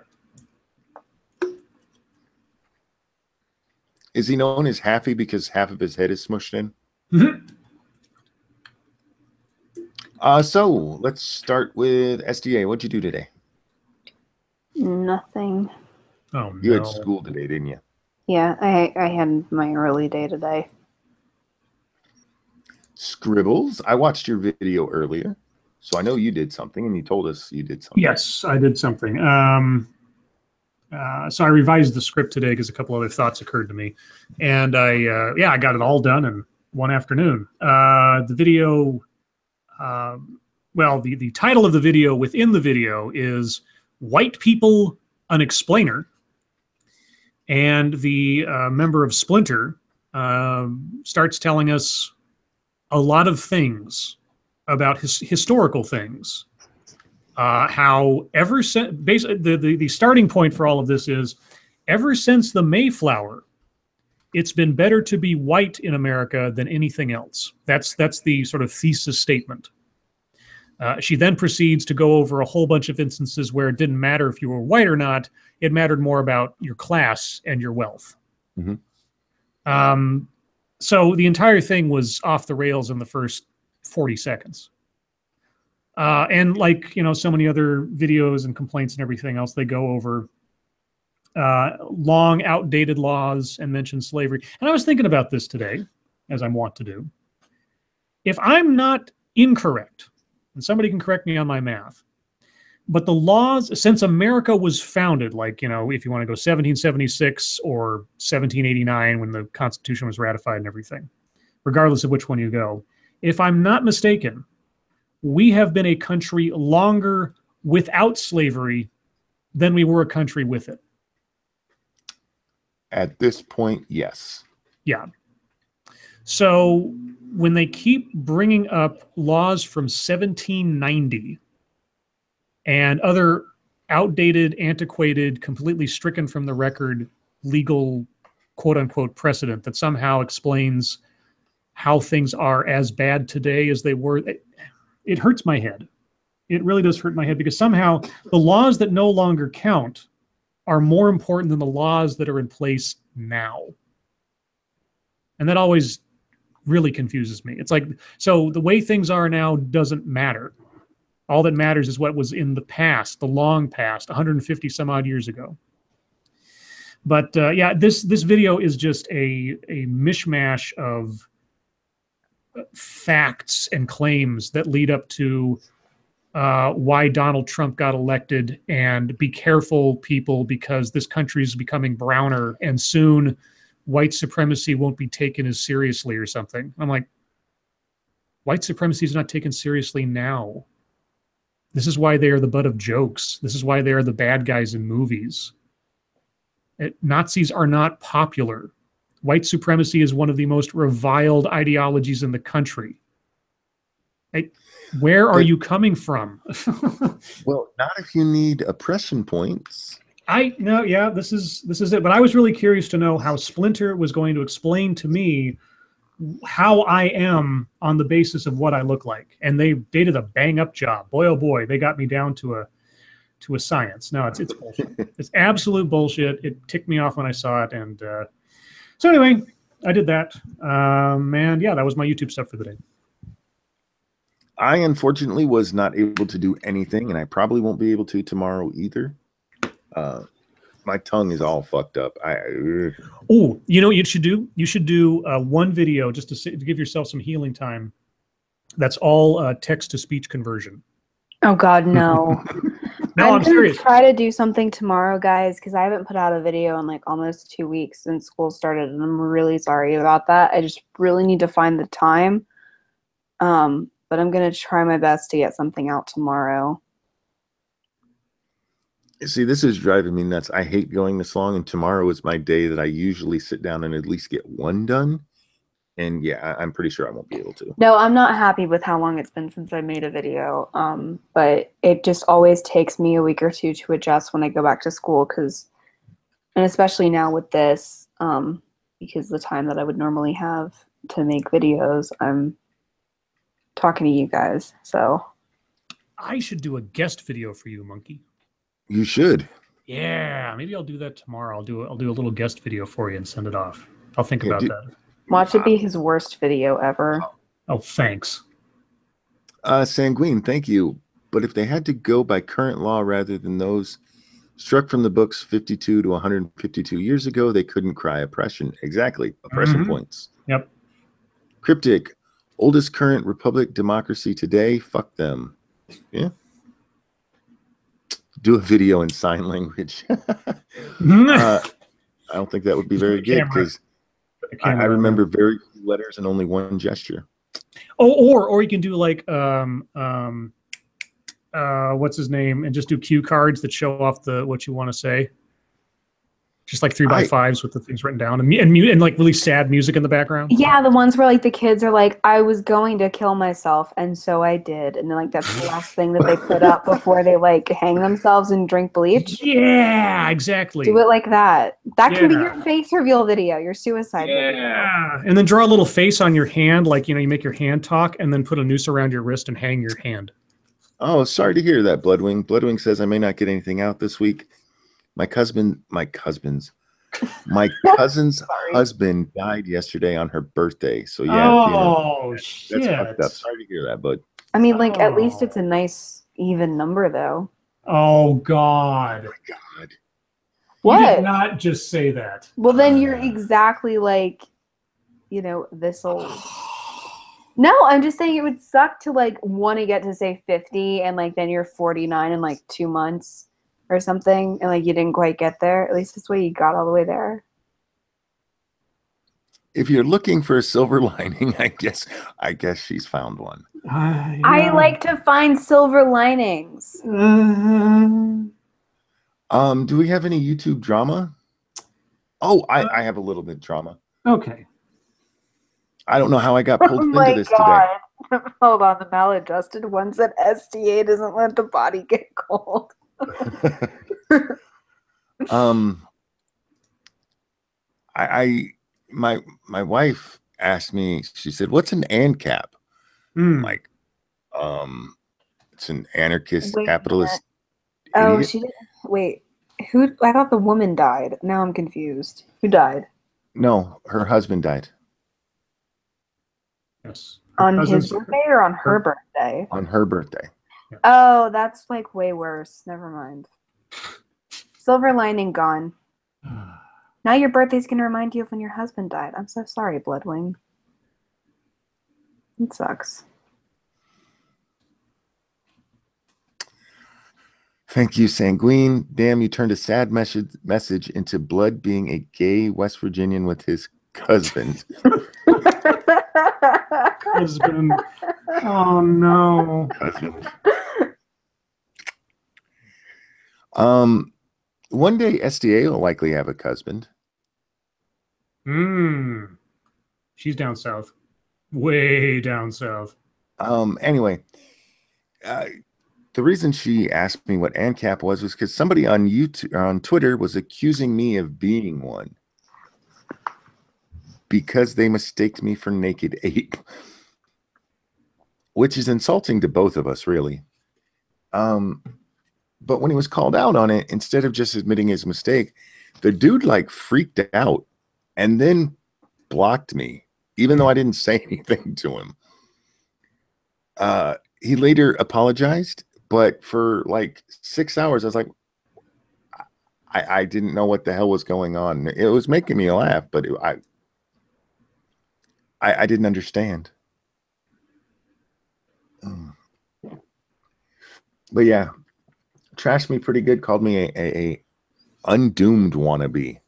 Is he known as Happy because half of his head is smushed in? Mm-hmm. So let's start with SDA. What'd you do today? Nothing. Oh, You had school today, didn't you? Yeah, I had my early day today. Scribbles. I watched your video earlier, so I know you did something, and you told us you did something. Yes, I did something. So I revised the script today because a couple other thoughts occurred to me, and I got it all done in one afternoon. The video, the title of the video within the video is "White People an Explainer," and the member of Splinter starts telling us a lot of things about historical things. How ever since the starting point for all of this is ever since the Mayflower, it's been better to be white in America than anything else. That's the sort of thesis statement. She then proceeds to go over a whole bunch of instances where it didn't matter if you were white or not. It mattered more about your class and your wealth. Mm-hmm. So the entire thing was off the rails in the first 40 seconds. And like, so many other videos and complaints and everything else, they go over long, outdated laws and mention slavery. And I was thinking about this today, as I'm wont to do. If I'm not incorrect, and somebody can correct me on my math, but the laws, since America was founded, like, if you want to go 1776 or 1789 when the Constitution was ratified and everything, regardless of which one you go, if I'm not mistaken, we have been a country longer without slavery than we were a country with it. At this point, yes. Yeah. So when they keep bringing up laws from 1790 and other outdated, antiquated, completely stricken from the record legal quote-unquote precedent that somehow explains how things are as bad today as they were, it hurts my head. It really does hurt my head because somehow the laws that no longer count are more important than the laws that are in place now. And that always really confuses me. It's like, so the way things are now doesn't matter. All that matters is what was in the past, the long past, 150 some odd years ago. But this video is just a mishmash of facts and claims that lead up to why Donald Trump got elected, and be careful, people, because this country is becoming browner and soon white supremacy won't be taken as seriously or something. I'm like, white supremacy is not taken seriously now. This is why they are the butt of jokes. This is why they are the bad guys in movies. Nazis are not popular. White supremacy is one of the most reviled ideologies in the country. Where are you coming from? Well, not if you need oppression points. This is it. But I was really curious to know how Splinter was going to explain to me how I am on the basis of what I look like. And they did a bang-up job. Boy, oh boy, they got me down to a science. No, it's bullshit. It's absolute bullshit. It ticked me off when I saw it. And so anyway, I did that. And yeah, that was my YouTube stuff for the day. I unfortunately was not able to do anything, and I probably won't be able to tomorrow either. My tongue is all fucked up. Oh, you know what you should do? You should do one video just to give yourself some healing time. That's all text to speech conversion. Oh God, no. No, I'm serious. Try to do something tomorrow, guys, because I haven't put out a video in like almost 2 weeks since school started, and I'm really sorry about that. I just really need to find the time. But I'm gonna try my best to get something out tomorrow. See, this is driving me nuts. I hate going this long, and tomorrow is my day that I usually sit down and at least get one done. And yeah, I'm pretty sure I won't be able to. No, I'm not happy with how long it's been since I made a video. But it just always takes me a week or two to adjust when I go back to school, and especially now with this, because the time that I would normally have to make videos, I'm talking to you guys. So I should do a guest video for you, Monkey. You should. Yeah, maybe I'll do that tomorrow. I'll do a little guest video for you and send it off. I'll think about that. Watch it be his worst video ever. Oh, thanks. Sanguine, thank you. But if they had to go by current law rather than those struck from the books 52 to 152 years ago, they couldn't cry oppression. Exactly. Oppression points. Yep. Cryptic. Oldest current republic democracy today. Fuck them. Yeah. Do a video in sign language. I don't think that would be very good because I remember very few letters and only one gesture. Oh, or you can do like what's his name, and just do cue cards that show off what you want to say. Just like 3x5s with the things written down and like really sad music in the background. Yeah, the ones where like the kids are like, I was going to kill myself and so I did. And then like that's the last thing that they put up before they like hang themselves and drink bleach. Yeah, exactly. Do it like that. That can be your face reveal video, your suicide video. Yeah. And then draw a little face on your hand, like you make your hand talk, and then put a noose around your wrist and hang your hand. Oh, sorry to hear that, Bloodwing. Bloodwing says I may not get anything out this week. My cousin's husband died yesterday on her birthday. So yeah, shit. That's fucked up. Sorry to hear that, bud. I mean, like at least it's a nice even number though. Oh God. Oh my God. What? You did not just say that. Well, then you're exactly like, this old. No, I'm just saying it would suck to like want to get to say 50 and like then you're 49 in like 2 months. Or something, and like you didn't quite get there. At least this way you got all the way there. If you're looking for a silver lining, I guess she's found one. I like to find silver linings. Do we have any YouTube drama? Oh, I have a little bit of drama. Okay. I don't know how I got pulled into this today. Hold on, the maladjusted one said SDA doesn't let the body get cold. My wife asked me, she said, what's an ANCAP? Like, it's an anarchist capitalist. Oh, she didn't. Wait, who? I thought the woman died. Now I'm confused. Who died? No, her husband died. Yes. On his birthday or on her birthday? On her birthday. Oh, that's like way worse. Never mind. Silver lining gone. Now your birthday's going to remind you of when your husband died. I'm so sorry, Bloodwing. It sucks. Thank you, Sanguine. Damn, you turned a sad message into Blood being a gay West Virginian with his husband. Husband. Oh no. Husband. One day SDA will likely have a husband. She's down south. Way down south. Anyway, the reason she asked me what ANCAP was because somebody on YouTube or on Twitter was accusing me of being one because they mistaked me for Naked Ape, which is insulting to both of us, really. But when he was called out on it, instead of just admitting his mistake, the dude like freaked out and then blocked me, even though I didn't say anything to him. He later apologized, but for like 6 hours, I was like, I didn't know what the hell was going on. It was making me laugh, but I didn't understand. But yeah, trashed me pretty good. Called me a undoomed wannabe.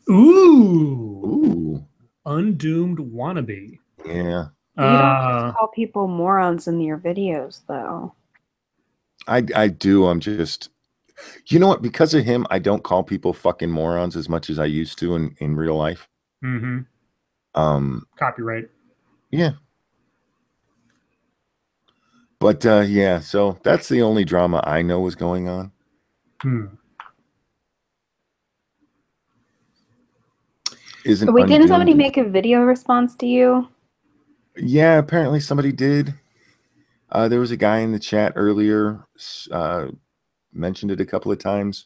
Ooh. Undoomed wannabe. Yeah. You don't call people morons in your videos, though. I do. I'm just, you know what? Because of him, I don't call people fucking morons as much as I used to in real life. Mm-hmm. Copyright. Yeah. But yeah, so that's the only drama I know is going on. Wait, didn't somebody make a video response to you? Yeah, apparently somebody did. There was a guy in the chat earlier, mentioned it a couple of times.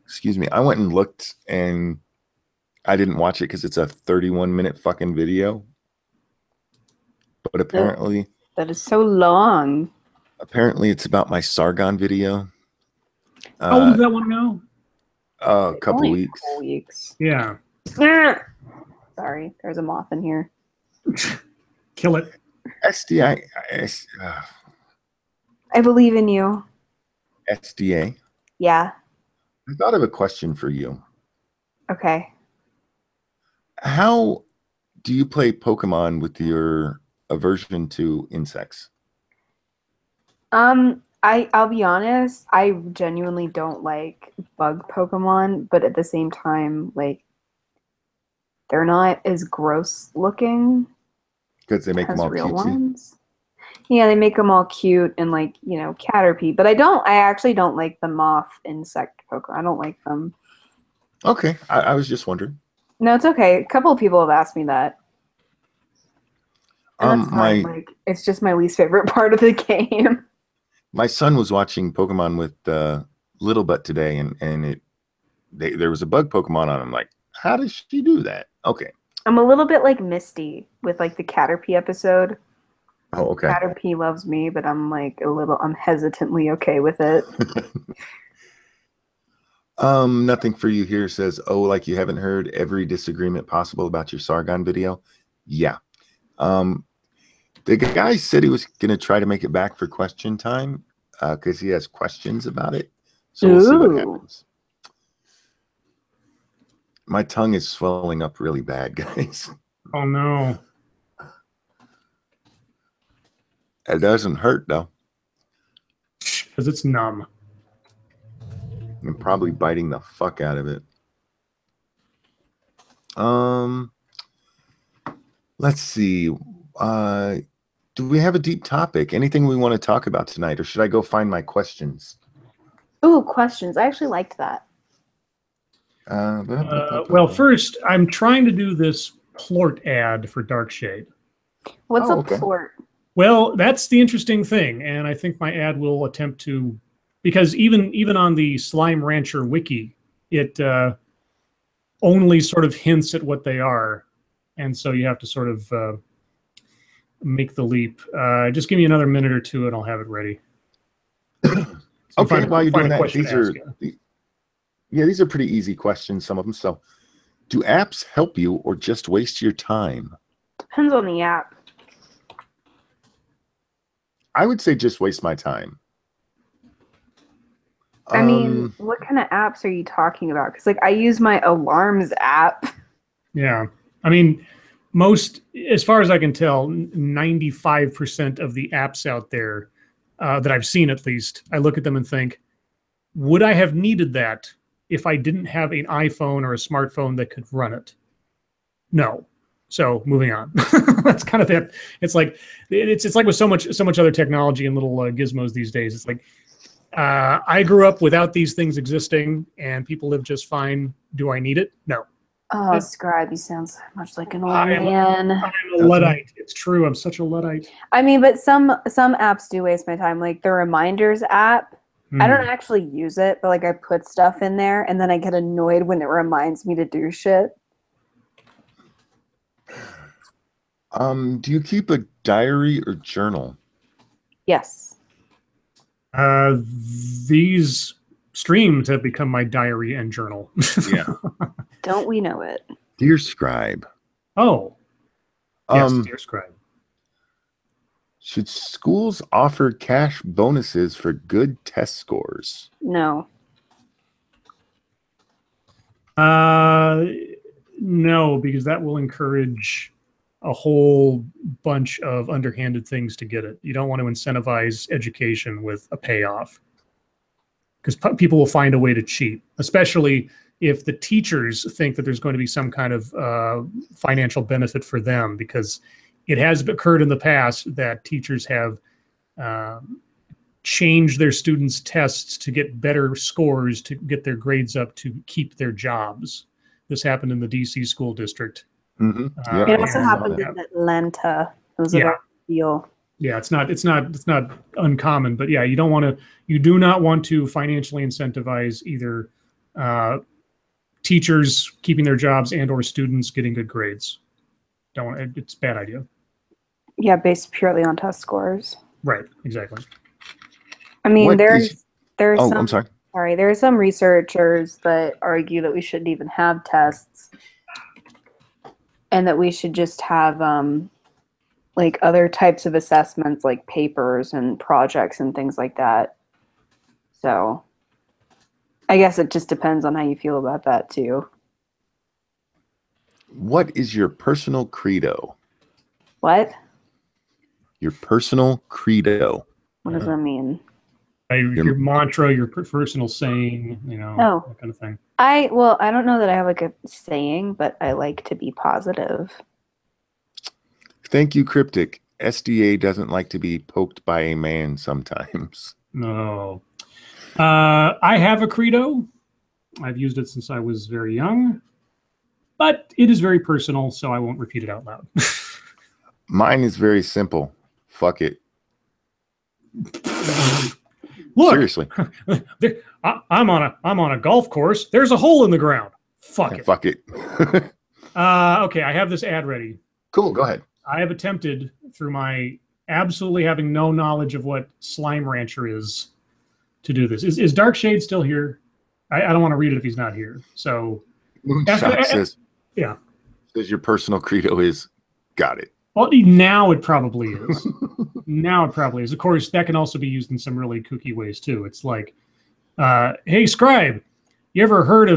Excuse me. I went and looked, and I didn't watch it because it's a 31-minute fucking video. But apparently... That is so long. Apparently it's about my Sargon video. How long does that one go? A couple weeks. Couple weeks. Yeah. Sorry, there's a moth in here. Kill it. SDI. I believe in you. SDA. Yeah. I thought of a question for you. Okay. How do you play Pokemon with your aversion to insects? I'll be honest, I genuinely don't like bug Pokemon, but at the same time, like, they're not as gross looking. Because they make them all real cutesy. Ones. Yeah, they make them all cute and, like, you know, Caterpie. But I actually don't like the moth insect Pokemon. I don't like them. Okay, I was just wondering. No, it's okay. A couple of people have asked me that. And that's fine. Like, it's just my least favorite part of the game. My son was watching Pokemon with Little Butt today, and there was a bug Pokemon on him. Like, how does she do that? Okay. I'm a little bit like Misty with like the Caterpie episode. Oh, okay. Caterpie loves me, but I'm like I'm hesitantly okay with it. Nothing for you here says, oh, like you haven't heard every disagreement possible about your Sargon video. Yeah. The guy said he was going to try to make it back for question time because he has questions about it. So we'll see what happens. My tongue is swelling up really bad, guys. Oh, no. It doesn't hurt, though. Because it's numb. I'm probably biting the fuck out of it. Let's see. Do we have a deep topic? Anything we want to talk about tonight, or should I go find my questions? Ooh, questions. I actually liked that. Well, first, I'm trying to do this plort ad for Darkshade. What's a plort? Well, that's the interesting thing, and I think my ad will attempt to, because even on the Slime Rancher wiki, it only sort of hints at what they are, and so you have to sort of make the leap. Just give me another minute or two, and I'll have it ready. Okay, while you're doing that, these are pretty easy questions, some of them. So, do apps help you or just waste your time? Depends on the app. I would say just waste my time. I mean, what kind of apps are you talking about? Because, like, I use my alarms app. Yeah. I mean, most, as far as I can tell, 95% of the apps out there that I've seen, at least, I look at them and think, would I have needed that if I didn't have an iPhone or a smartphone that could run it? No. So moving on. That's kind of it. It's like with so much other technology and little gizmos these days. It's like I grew up without these things existing, and people live just fine. Do I need it? No. Oh, Scribe, you sound so much like an old man. I'm a Luddite. It's true. I'm such a Luddite. I mean, but some apps do waste my time. Like the Reminders app. I don't actually use it, but like I put stuff in there, and then I get annoyed when it reminds me to do shit. Do you keep a diary or journal? Yes. These streams have become my diary and journal. Yeah. Don't we know it? Dear Scribe. Oh, yes, dear scribe. Should schools offer cash bonuses for good test scores? No. No, because that will encourage a whole bunch of underhanded things to get it. You don't want to incentivize education with a payoff, because people will find a way to cheat, especially if the teachers think that there's going to be some kind of financial benefit for them, because it has occurred in the past that teachers have changed their students' tests to get better scores, to get their grades up, to keep their jobs. This happened in the DC school district. Mm-hmm. Yeah, It also happened in Atlanta. It was a big deal. Yeah, it's not uncommon, but yeah, you do not want to financially incentivize either teachers keeping their jobs and or students getting good grades. It's a bad idea. Yeah, based purely on test scores. Right, exactly. I mean, there's Oh, some, I'm sorry. Sorry, there are some researchers that argue that we shouldn't even have tests, and that we should just have like other types of assessments, like papers and projects and things like that. So I guess it just depends on how you feel about that too. What is your personal credo? What? Your personal credo. What does that mean? Your mantra, your personal saying, that kind of thing. I don't know that I have like a saying, but I like to be positive. Thank you, Cryptic. SDA doesn't like to be poked by a man sometimes. No. I have a credo. I've used it since I was very young, but it is very personal, so I won't repeat it out loud. Mine is very simple. Fuck it. Look, seriously, I'm on a golf course. There's a hole in the ground. Fuck it. Fuck it. Okay, I have this ad ready. Cool, go ahead. I have attempted, through my absolutely having no knowledge of what Slime Rancher is, to do this. Is Dark Shade still here? I don't want to read it if he's not here. So Moonshot says, yeah. Says your personal credo is, got it. Well, now it probably is. Now it probably is. Of course, that can also be used in some really kooky ways too. It's like, hey, Scribe, you ever heard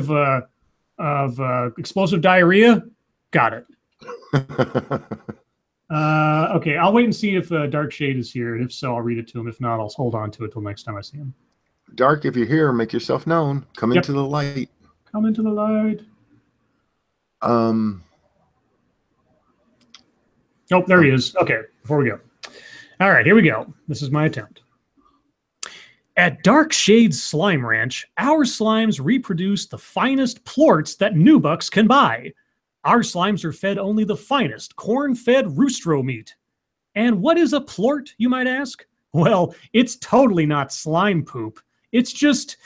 of explosive diarrhea? Got it. Okay, I'll wait and see if Dark Shade is here. And if so, I'll read it to him. If not, I'll hold on to it till next time I see him. Dark, if you're here, make yourself known. Come into the light. Come into the light. Nope, there he is. Okay, before we go. All right, here we go. This is my attempt. At Dark Shade's Slime Ranch, our slimes reproduce the finest plorts that Nubucks can buy. Our slimes are fed only the finest corn-fed roostro meat. And what is a plort, you might ask? Well, it's totally not slime poop. It's just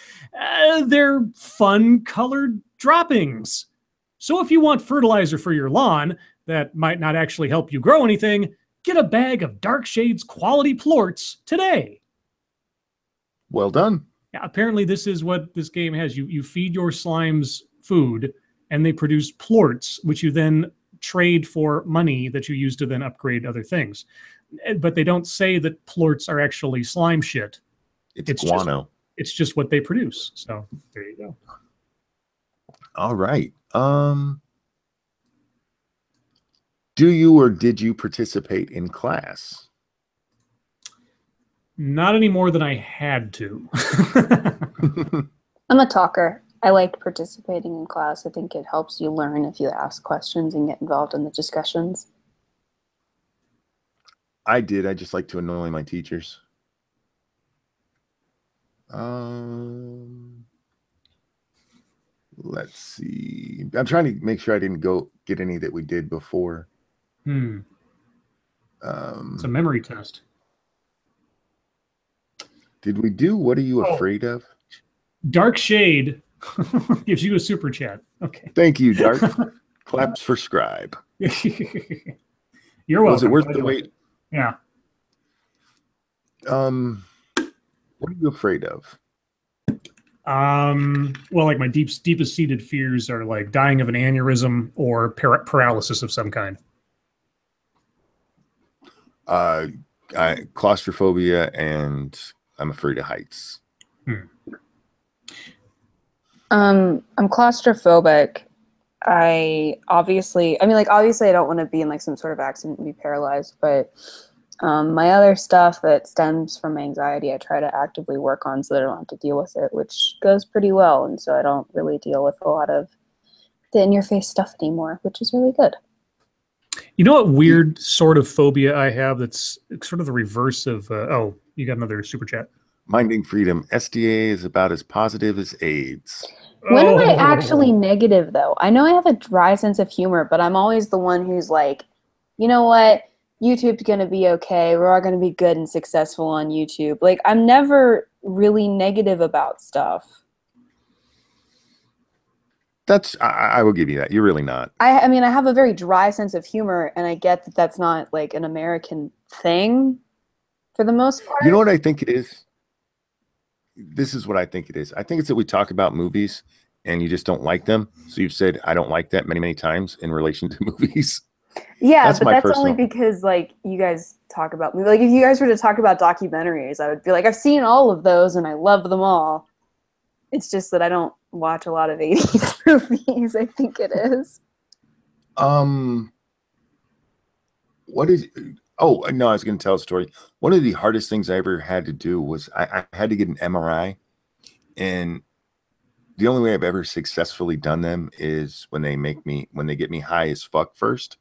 they're fun-colored droppings. So if you want fertilizer for your lawn that might not actually help you grow anything, get a bag of Dark Shade's quality plorts today. Well done. Yeah, apparently this is what this game has. You feed your slimes food, and they produce plorts, which you then trade for money that you use to then upgrade other things. But they don't say that plorts are actually slime shit. It's guano. It's just what they produce. So there you go. All right. Do you or did you participate in class? Not any more than I had to. I'm a talker. I liked participating in class. I think it helps you learn if you ask questions and get involved in the discussions. I did. I just like to annoy my teachers. Let's see. I'm trying to make sure I didn't go get any that we did before. It's a memory test. Did we do What Are You Afraid Of? Dark Shade gives you a super chat. Okay. Thank you, Dark. Claps for Scribe. You're welcome. Was it worth Glad the you liked wait? it. Yeah. What are you afraid of? Well, like my deepest seated fears are like dying of an aneurysm or paralysis of some kind. Claustrophobia, and I'm afraid of heights. I'm claustrophobic. Obviously I don't want to be in like some sort of accident and be paralyzed, but my other stuff that stems from anxiety, I try to actively work on so that I don't have to deal with it, which goes pretty well. And so I don't really deal with a lot of the in-your-face stuff anymore, which is really good. You know what weird sort of phobia I have that's sort of the reverse of, oh, you got another super chat. Minding freedom. SDA is about as positive as AIDS. When am I actually negative, though? I know I have a dry sense of humor, but I'm always the one who's like, you know what? YouTube's going to be okay. We're all going to be good and successful on YouTube. Like, I'm never really negative about stuff. I will give you that. You're really not. I mean, I have a very dry sense of humor, and I get that that's not like an American thing for the most part. You know what I think it is? This is what I think it is. I think it's that we talk about movies and you just don't like them. So you've said, I don't like that many times in relation to movies. Yeah, but that's only because like you guys talk about movies. Like if you guys were to talk about documentaries, I would be like, I've seen all of those and I love them all. It's just that I don't watch a lot of 80s movies, I think it is. What is Oh, no, I was going to tell a story. One of the hardest things I ever had to do was I had to get an MRI, and the only way I've ever successfully done them is when they get me high as fuck first.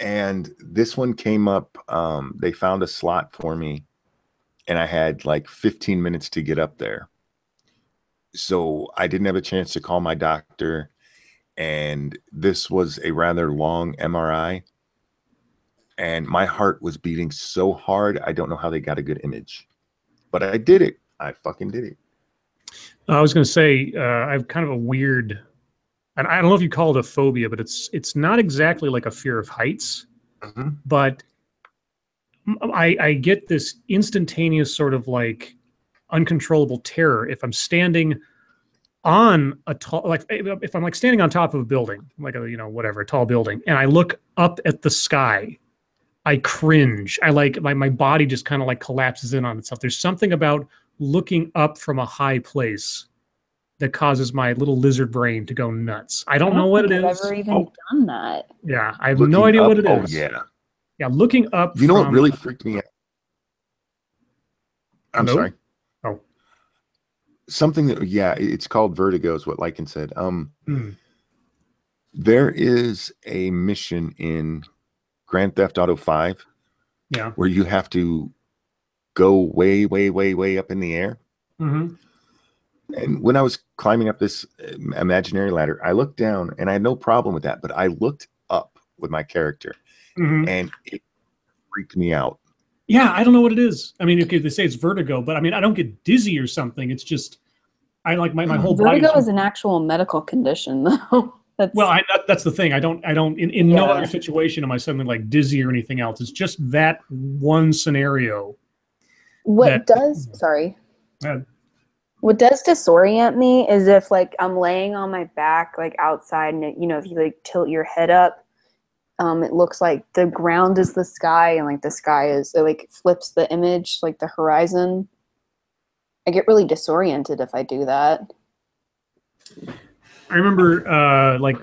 And this one came up, they found a slot for me, and I had like 15 minutes to get up there. So I didn't have a chance to call my doctor, and this was a rather long MRI. And my heart was beating so hard, I don't know how they got a good image. But I did it. I fucking did it. I was going to say, I have kind of a weird, and I don't know if you call it a phobia, but it's not exactly like a fear of heights, but I get this instantaneous sort of like uncontrollable terror if I'm standing on a tall, like if I'm like standing on top of a building, like a, you know, whatever, a tall building, and I look up at the sky, I cringe. I like my body just kind of like collapses in on itself. There's something about looking up from a high place that causes my little lizard brain to go nuts. I don't know what it is. I've never even done that. Yeah, I have no idea what it is. Oh yeah. Yeah, looking up. You know what really freaked me out? I'm sorry. Oh. Something that, yeah, it's called vertigo is what Lycan said. There is a mission in Grand Theft Auto 5 where you have to go way up in the air. And when I was climbing up this imaginary ladder, I looked down and I had no problem with that, but I looked up with my character and it freaked me out. Yeah, I don't know what it is. I mean, okay, they say it's vertigo, but I mean, I don't get dizzy or something. It's just, I like my whole body. Vertigo is an actual medical condition, though. That's the thing. I don't in no other situation am I suddenly like dizzy or anything else. It's just that one scenario. What does disorient me is if like I'm laying on my back like outside and you know, if you like tilt your head up, it looks like the ground is the sky and like the sky is, it like flips the image, like the horizon. I get really disoriented if I do that. I remember like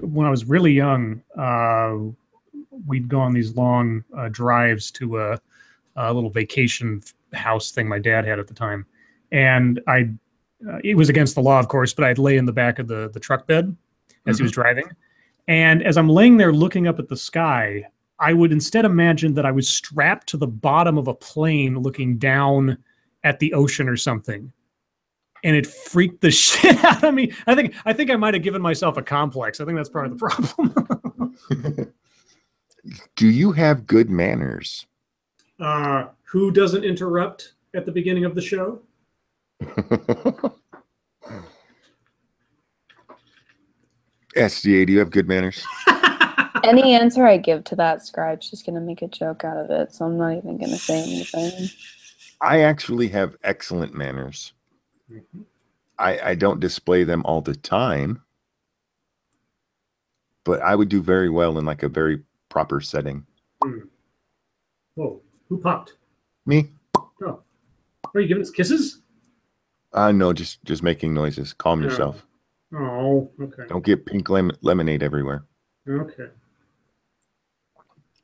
when I was really young, we'd go on these long drives to a little vacation house thing my dad had at the time. And it was against the law, of course, but I'd lay in the back of the truck bed as he was driving. And as I'm laying there looking up at the sky, I would instead imagine that I was strapped to the bottom of a plane looking down at the ocean or something. And it freaked the shit out of me. I think I might have given myself a complex. I think that's part of the problem. Do you have good manners? Who doesn't interrupt at the beginning of the show? SDA, do you have good manners? Any answer I give to that, Scribe's just gonna make a joke out of it, so I'm not even gonna say anything. I actually have excellent manners. Mhm. I don't display them all the time, but I would do very well in like a very proper setting. Whoa, who popped? Me? Oh, are you giving us kisses? No, just making noises. Calm yourself. Oh, okay. Don't get pink lemonade everywhere. Okay.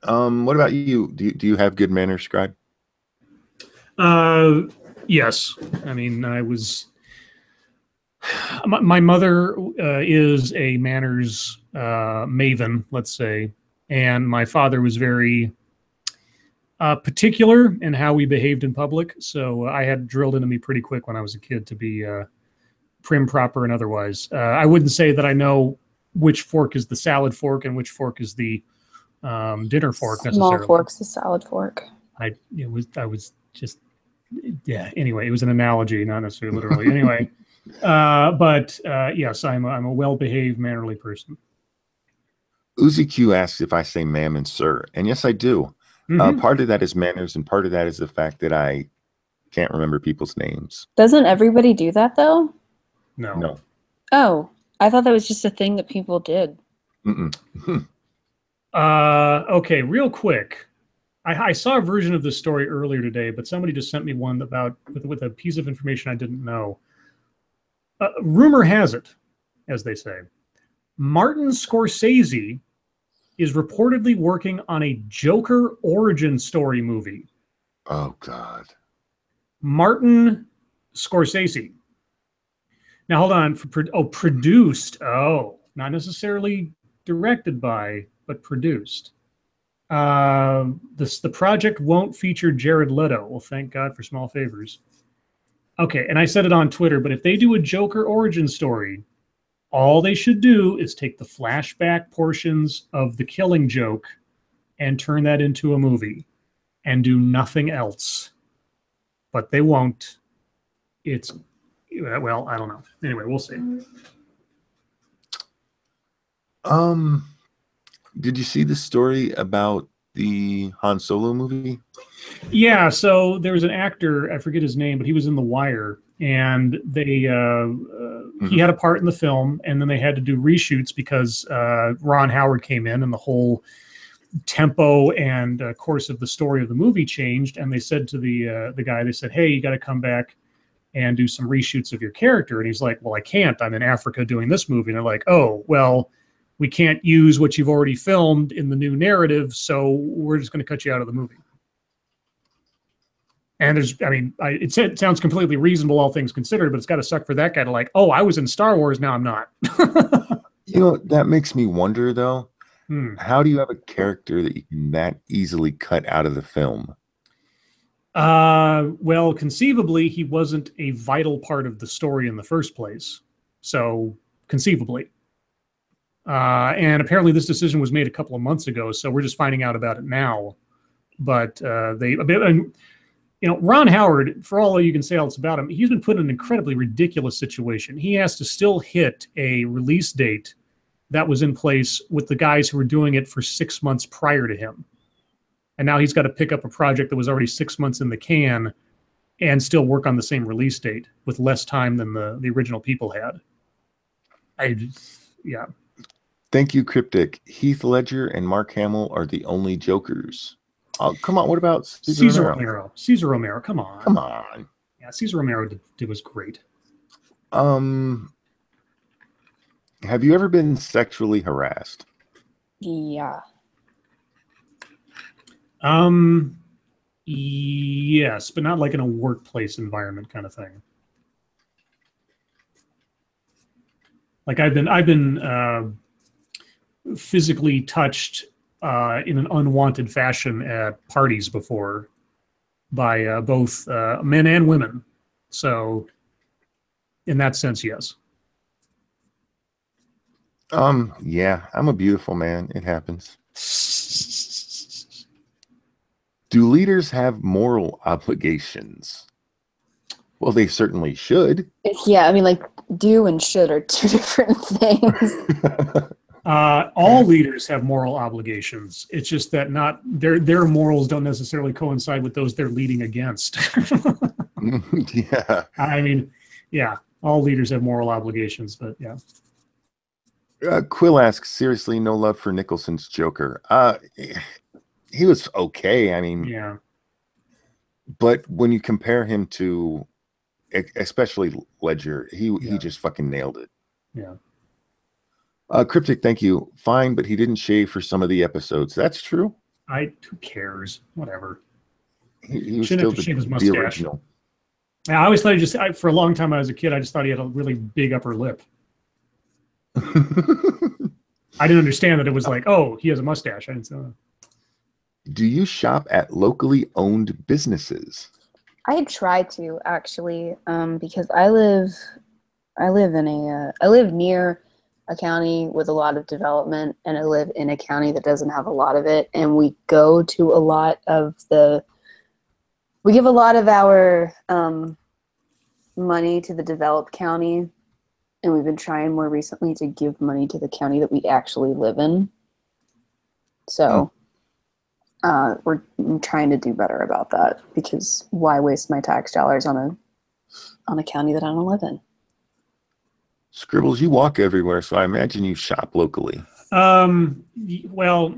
What about you? Do you have good manners, Scribe? Yes. I mean, I was. My mother is a manners maven, let's say, and my father was very particular in how we behaved in public. So I had drilled into me pretty quick when I was a kid to be prim, proper, and otherwise. I wouldn't say that I know which fork is the salad fork and which fork is the dinner fork necessarily. Small fork's the salad fork. I was just Anyway, it was an analogy, not necessarily literally. Anyway, but yes, I'm a well-behaved, mannerly person. Uzi Q asks if I say ma'am and sir, and yes, I do. Part of that is manners, and part of that is the fact that I can't remember people's names. Doesn't everybody do that though? No. Oh, I thought that was just a thing that people did. Okay, real quick. I saw a version of this story earlier today, but somebody just sent me one about with a piece of information I didn't know. Rumor has it, as they say, Martin Scorsese is reportedly working on a Joker origin story movie. Oh, God. Martin Scorsese. Now, hold on. Produced. Oh, not necessarily directed by, but produced. The project won't feature Jared Leto. Well, thank God for small favors. Okay, and I said it on Twitter, but if they do a Joker origin story, all they should do is take the flashback portions of The Killing Joke and turn that into a movie and do nothing else. But they won't. It's, well, I don't know. Anyway, we'll see. Did you see the story about the Han Solo movie? Yeah, so there was an actor, I forget his name, but he was in The Wire, and they he had a part in the film, and then they had to do reshoots because Ron Howard came in, and the whole tempo and course of the story of the movie changed. And they said to the guy, they said, "Hey, you got to come back and do some reshoots of your character." And he's like, "Well, I can't. I'm in Africa doing this movie." And they're like, "Oh, well, we can't use what you've already filmed in the new narrative, so we're just going to cut you out of the movie." And it sounds completely reasonable, all things considered, but it's got to suck for that guy to like, "Oh, I was in Star Wars, now I'm not." That makes me wonder, though. How do you have a character that you can that easily cut out of the film? Well, conceivably, he wasn't a vital part of the story in the first place. So, conceivably. And apparently this decision was made a couple of months ago, so we're just finding out about it now. But Ron Howard, for all you can say else about him, he's been put in an incredibly ridiculous situation. He has to still hit a release date that was in place with the guys who were doing it for 6 months prior to him. And now he's got to pick up a project that was already 6 months in the can and still work on the same release date with less time than the original people had. Yeah. Thank you, Cryptic. Heath Ledger and Mark Hamill are the only Jokers. Oh, come on. What about Cesar Romero? Cesar Romero, come on. Come on. Yeah, Cesar Romero was great. Have you ever been sexually harassed? Yeah. Yes, but not like in a workplace environment kind of thing. Like I've been physically touched in an unwanted fashion at parties before by both men and women. So in that sense, yes. Yeah, I'm a beautiful man. It happens. Do leaders have moral obligations? Well, they certainly should. Yeah, I mean, like, do and should are two different things. All leaders have moral obligations. It's just that not their morals don't necessarily coincide with those they're leading against. Yeah. I mean, yeah, all leaders have moral obligations, but yeah. Quill asks, seriously, no love for Nicholson's Joker. He was okay. I mean, Yeah. but when you compare him to, especially Ledger, he just fucking nailed it. Yeah. Cryptic, thank you. Fine, but he didn't shave for some of the episodes. That's true. Who cares? Whatever. He was Shouldn't still have to shave his the mustache. original. I always thought for a long time when I was a kid, I just thought he had a really big upper lip. I didn't understand that it was like, oh, he has a mustache. I didn't know. Do you shop at locally owned businesses? I try to actually, because I live near a county with a lot of development, and I live in a county that doesn't have a lot of it, and we go to a lot of we give a lot of our money to the developed county, and we've been trying more recently to give money to the county that we actually live in. So we're trying to do better about that, because why waste my tax dollars on a county that I don't live in? Scribbles, you walk everywhere, so I imagine you shop locally. Well,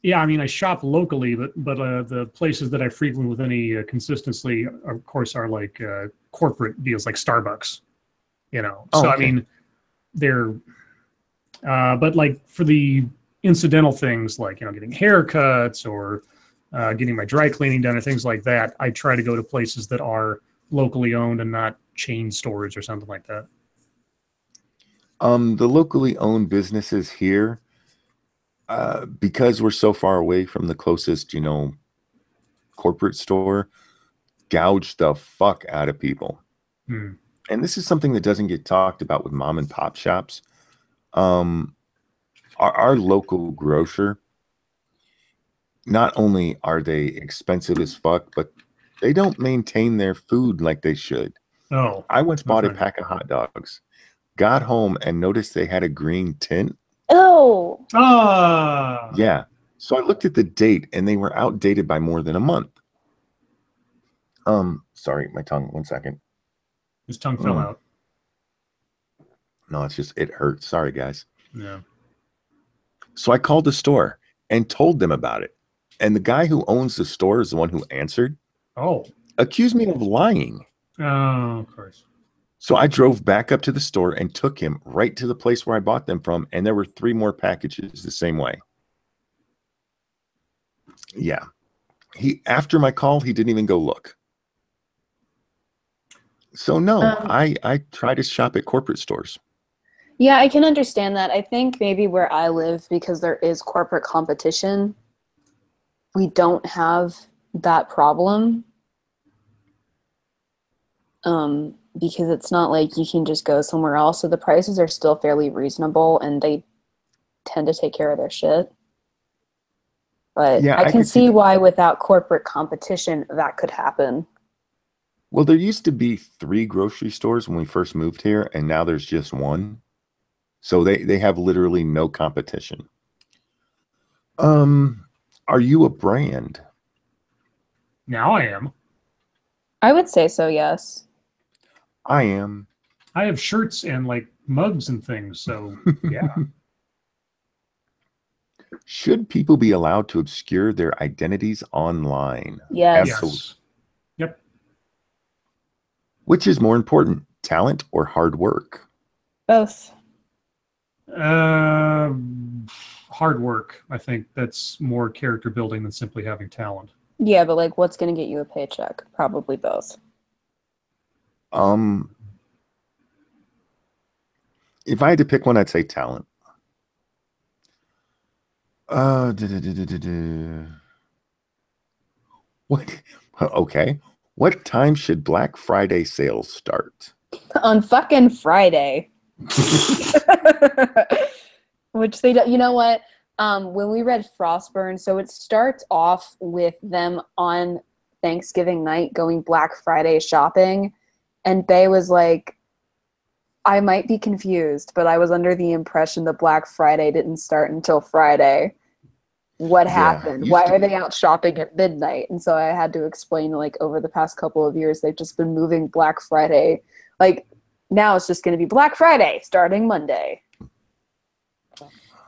yeah, I mean, I shop locally, but the places that I frequent with any consistency, of course, are like corporate deals, like Starbucks. You know, so okay. I mean, they're, but like for the incidental things, like getting haircuts or getting my dry cleaning done or things like that, I try to go to places that are locally owned and not chain stores or something like that. The locally owned businesses here, because we're so far away from the closest, corporate store, gouge the fuck out of people. And this is something that doesn't get talked about with mom and pop shops. Our local grocer, not only are they expensive as fuck, but they don't maintain their food like they should. Oh, I once bought a pack of hot dogs, got home and noticed they had a green tint. Oh. Yeah. So I looked at the date and they were outdated by more than a month. Sorry, my tongue, 1 second. His tongue fell out. No, it's just, it hurts. Sorry, guys. Yeah. So I called the store and told them about it. And the guy who owns the store is the one who answered. Oh. Accused me of lying. Oh, of course. So I drove back up to the store and took him right to the place where I bought them from. And there were 3 more packages the same way. Yeah. After my call, he didn't even go look. So no, I try to shop at corporate stores. Yeah, I can understand that. I think maybe where I live, because there is corporate competition, we don't have that problem. Because it's not like you can just go somewhere else. So the prices are still fairly reasonable, and they tend to take care of their shit. But yeah, I can see why without corporate competition that could happen. Well, there used to be 3 grocery stores when we first moved here, and now there's just 1. So they have literally no competition. Are you a brand? Now I am. I would say so, yes. I am. I have shirts and like mugs and things, so yeah. Should people be allowed to obscure their identities online? Yes. Absolutely. Yep. Which is more important, talent or hard work? Both. Hard work. I think that's more character building than simply having talent. Yeah, but like, what's going to get you a paycheck? Probably both. If I had to pick one, I'd say talent. What? Okay. What time should Black Friday sales start? On fucking Friday. Which they don't, you know what? When we read Frostburn, so it starts off with them on Thanksgiving night going Black Friday shopping, and Bay was like, I might be confused, but I was under the impression that Black Friday didn't start until Friday. What happened? Why are they out shopping at midnight? And so I had to explain, like, over the past couple of years, they've just been moving Black Friday. Like, now it's just going to be Black Friday starting Monday.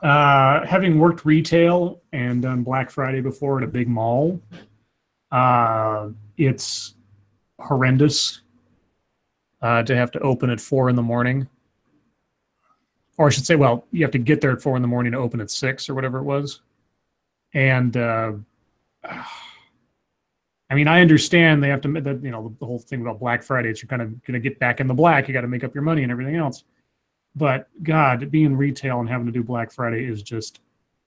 Having worked retail and done Black Friday before at a big mall, it's horrendous to have to open at 4 a.m. Or I should say, well, you have to get there at 4 a.m. to open at 6 or whatever it was. And I mean, I understand they have to, the whole thing about Black Friday is you're kind of going to get back in the black. You got to make up your money and everything else. But God, being in retail and having to do Black Friday is just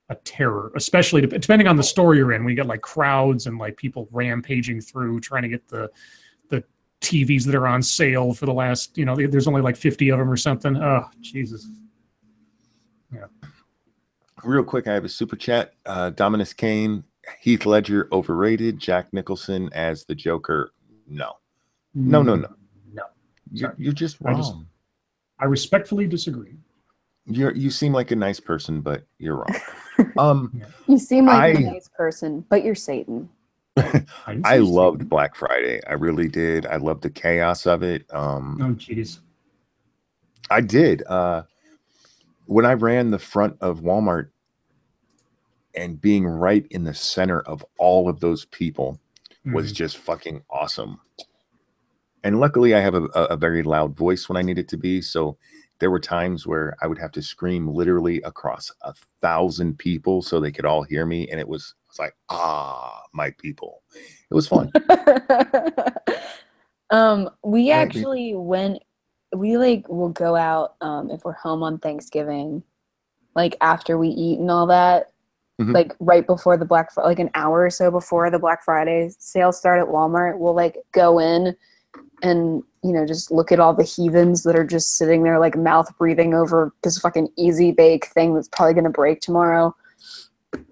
a terror, especially depending on the store you're in. When you get like crowds and like people rampaging through trying to get the TVs that are on sale for the last, there's only like 50 of them or something. Oh, Jesus. Yeah. Real quick, I have a super chat. Dominus Kane, Heath Ledger overrated. Jack Nicholson as the Joker. No. No. You're just wrong. I respectfully disagree. You seem like a nice person, but you're wrong. You seem like a nice person, but you're Satan. I loved Black Friday. I really did. I loved the chaos of it. Oh, jeez. I did. When I ran the front of Walmart and being right in the center of all of those people was just fucking awesome. And luckily I have a very loud voice when I needed to be. So there were times where I would have to scream literally across 1,000 people so they could all hear me. And it was like, my people. It was fun. We actually will go out if we're home on Thanksgiving, like after we eat and all that, like right before the like an hour or so before the Black Friday sales start at Walmart, we'll like go in and just look at all the heathens that are just sitting there like mouth breathing over this fucking easy bake thing that's probably going to break tomorrow.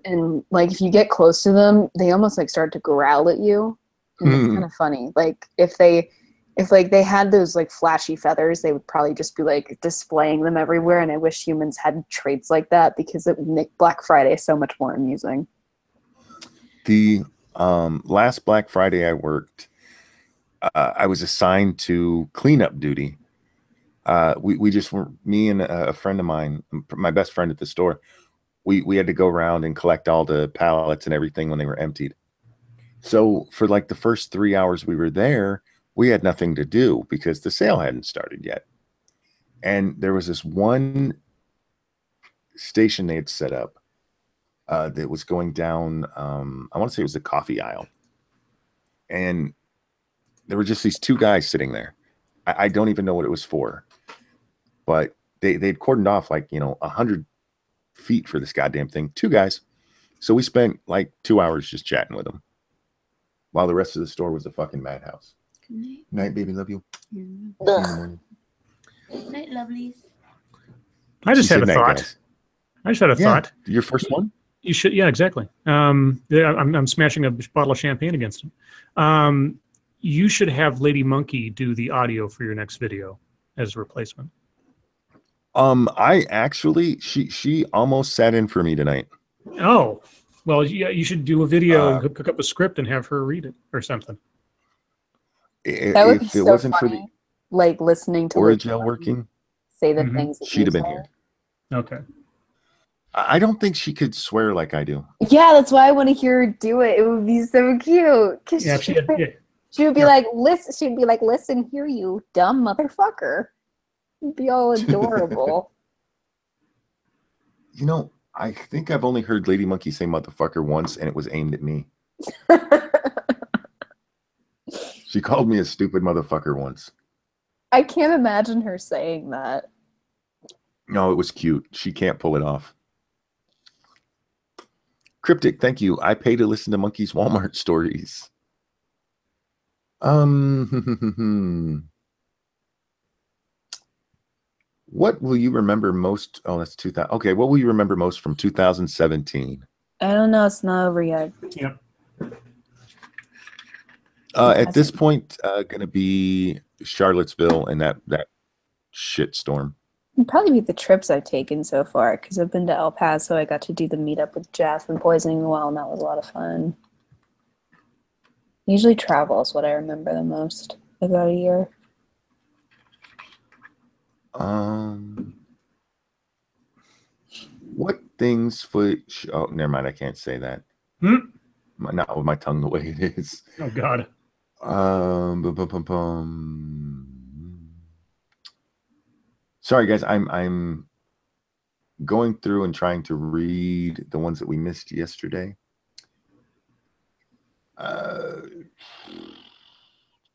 And like if you get close to them, they almost like start to growl at you. And it's kind of funny. Like if they had those like flashy feathers, they would probably just be like displaying them everywhere. And I wish humans had traits like that because it would make Black Friday so much more amusing. The last Black Friday I worked, I was assigned to cleanup duty. We just were, me and a friend of mine, my best friend at the store, we had to go around and collect all the pallets and everything when they were emptied. So for like the first 3 hours we were there, we had nothing to do because the sale hadn't started yet. And there was this one station they had set up that was going down, I want to say it was the coffee aisle. And there were just these two guys sitting there. I don't even know what it was for. But they'd cordoned off like, 100 feet for this goddamn thing. Two guys. So we spent like 2 hours just chatting with them while the rest of the store was a fucking madhouse. Good Night, baby. Love you. night. Night, lovelies. I just had a thought. I just had a thought. Your first one? You should. Yeah, exactly. I'm smashing a bottle of champagne against him. You should have Lady Monkey do the audio for your next video as a replacement. I actually, she almost sat in for me tonight. Oh, well, yeah, you should do a video and cook up a script and have her read it or something. That would be so wasn't funny, for the like listening to Origel working, say the things that she'd have been here. Okay. I don't think she could swear like I do. Yeah, that's why I want to hear her do it. It would be so cute. Yeah, she would be like, listen. She'd be like, listen here, you dumb motherfucker. It'd be all adorable. I think I've only heard Lady Monkey say motherfucker once, and it was aimed at me. She called me a stupid motherfucker once. I can't imagine her saying that. No, it was cute. She can't pull it off. Cryptic, thank you. I pay to listen to Monkey's Walmart stories. What will you remember most? Oh, that's 2000. Okay, what will you remember most from 2017? I don't know. It's not over yet. Yep. At this point, going to be Charlottesville and that shitstorm. It'd probably be the trips I've taken so far, because I've been to El Paso. I got to do the meetup with Jeff and Poisoning the Well, and that was a lot of fun. Usually travel is what I remember the most about a year. What things for? Oh, never mind. I can't say that. Not with my tongue the way it is. Oh God. Sorry, guys. I'm going through and trying to read the ones that we missed yesterday.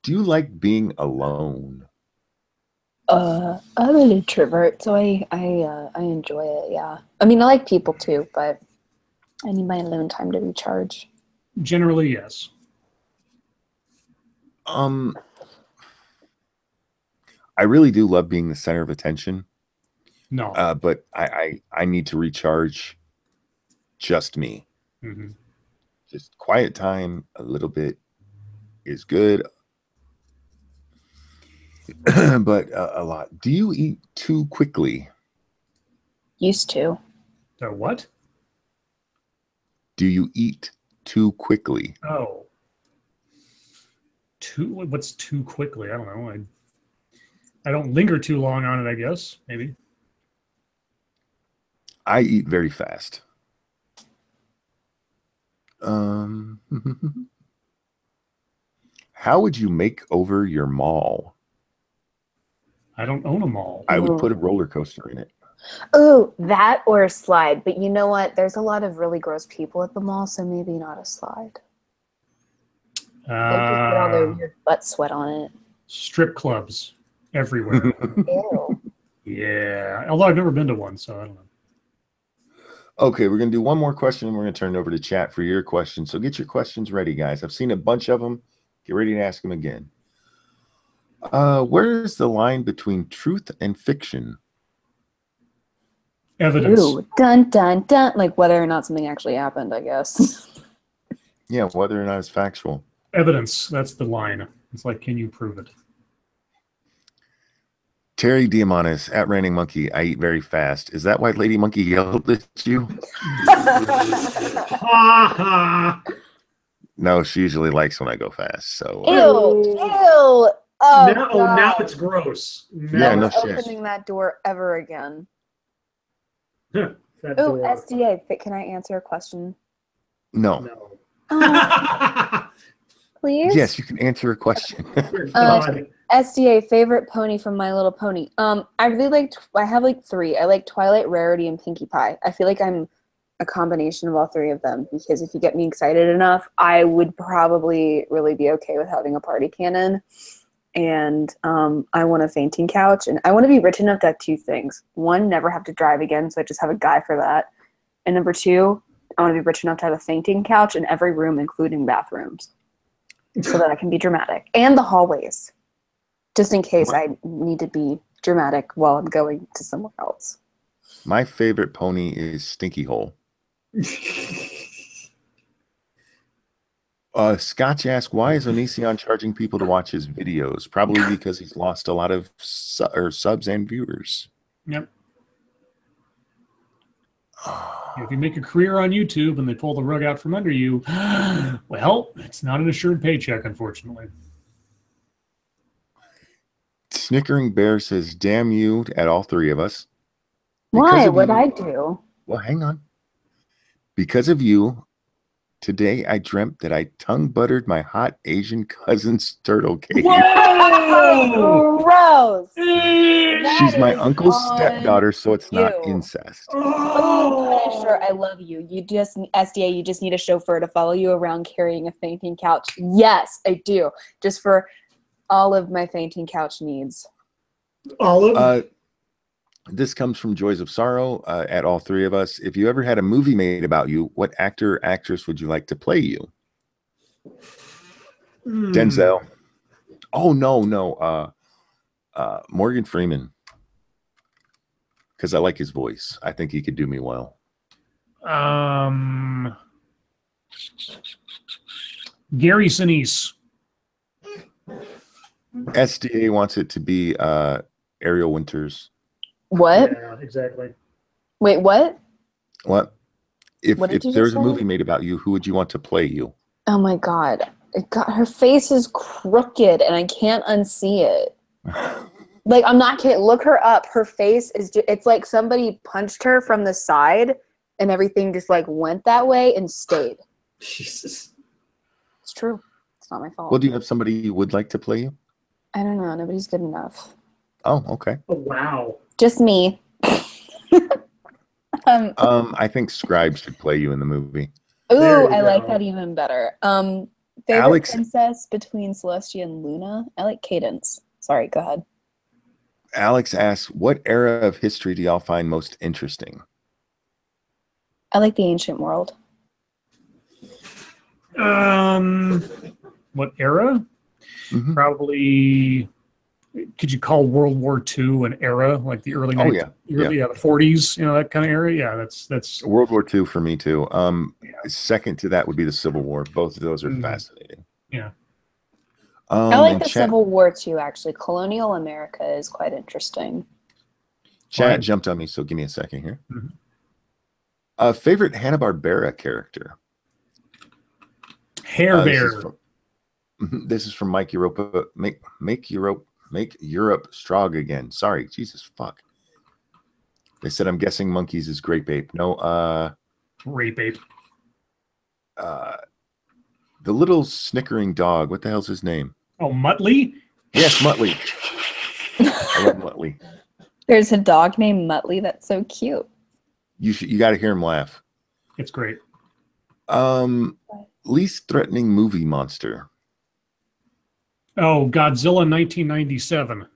Do you like being alone? I'm an introvert, so I enjoy it. Yeah, I mean, I like people too, but I need my alone time to recharge. Generally, yes. I really do love being the center of attention. No. But I need to recharge. Just me. Mm-hmm. Just quiet time, a little bit is good. But a lot. Do you eat too quickly? Used to. So what? Do you eat too quickly? Oh. What's too quickly? I don't know. I don't linger too long on it, I guess. Maybe. I eat very fast. How would you make over your mall? I don't own a mall. I would put a roller coaster in it. Oh, that or a slide. But you know what? There's a lot of really gross people at the mall, so maybe not a slide. They just get all their weird butt sweat on it. Strip clubs everywhere. Ew. Yeah. Although I've never been to one, so I don't know. Okay, we're going to do one more question, and we're going to turn it over to chat for your questions. So get your questions ready, guys. I've seen a bunch of them. Get ready to ask them again. Where is the line between truth and fiction? Evidence. Ooh, dun, dun, dun. Like whether or not something actually happened, I guess. Yeah, whether or not it's factual. Evidence. That's the line. It's like, can you prove it? Terry Diamandis at Raining Monkey. I eat very fast. Is that why Lady Monkey yelled at you? No, she usually likes when I go fast. So Ew. Oh, now God. it's gross. Yeah, no shit. Opening that door ever again. That Oh, door. SDA. Can I answer a question? no. No. Please? Yes, you can answer a question. SDA, favorite pony from My Little Pony. I really I have like 3. I like Twilight, Rarity, and Pinkie Pie. I feel like I'm a combination of all 3 of them, because if you get me excited enough, I would probably really be okay with having a party cannon. And I want a fainting couch, and I want to be rich enough to have 2 things. 1, never have to drive again, so I just have a guy for that. And number 2, I want to be rich enough to have a fainting couch in every room, including bathrooms, so that I can be dramatic. And the hallways, just in case I need to be dramatic while I'm going to somewhere else. My favorite pony is Stinky Hole. Scotch asked, why is Onision charging people to watch his videos? Probably because he's lost a lot of subs and viewers. Yep. If you make a career on YouTube and they pull the rug out from under you, well, it's not an assured paycheck, unfortunately. Snickering Bear says, damn you at all 3 of us. Why? What'd I do? Well, hang on. Because of you, today I dreamt that I tongue buttered my hot Asian cousin's turtle cake. Whoa! Gross! She's my uncle's stepdaughter, so it's not incest. Oh, Punisher, I love you. You just, SDA, you just need a chauffeur to follow you around carrying a fainting couch. Yes, I do. Just for all of my fainting couch needs. This comes from Joys of Sorrow at all 3 of us. If you ever had a movie made about you, what actor or actress would you like to play you? Denzel. Oh, no. Morgan Freeman. Because I like his voice. I think he could do me well. Gary Sinise. SDA wants it to be Ariel Winters. What? Yeah, exactly. Wait, what? What? If What did you there's just a say? movie made about you, who would you want to play you? Oh my god. Her face is crooked and I can't unsee it. Like, I'm not kidding. Look her up. Her face is it's like somebody punched her from the side and everything just like went that way and stayed. Jesus. It's true. It's not my fault. Well, do you have somebody you would like to play you? I don't know. Nobody's good enough. Oh, okay. Oh, wow. Just me. I think Scribe should play you in the movie. There Ooh, you I like go. that even better. Favorite Alex- princess between Celestia and Luna? I like Cadence. Sorry, go ahead. Alex asks, what era of history do y'all find most interesting? I like the ancient world. What era? Mhm. Probably. Could you call World War II an era, like the early Oh, 19 the 40s? You know, that kind of era. Yeah, that's. World War II for me too. Second to that would be the Civil War. Both of those are fascinating. Yeah. I like in the chat, Civil War too, actually. Colonial America is quite interesting. Chat Fine. jumped on me, so give me a second here. Mhm. Favorite Hanna-Barbera character? Hair Bear. This is from Mike Europa. Make Europe strong again. Sorry, Jesus fuck. They said I'm guessing monkeys is grape ape. No, Rape ape. the little snickering dog. What the hell's his name? Oh, Muttley? Yes, Muttley. I love Muttley. There's a dog named Muttley that's so cute. You got to hear him laugh. It's great. Least threatening movie monster. Oh, Godzilla 1997.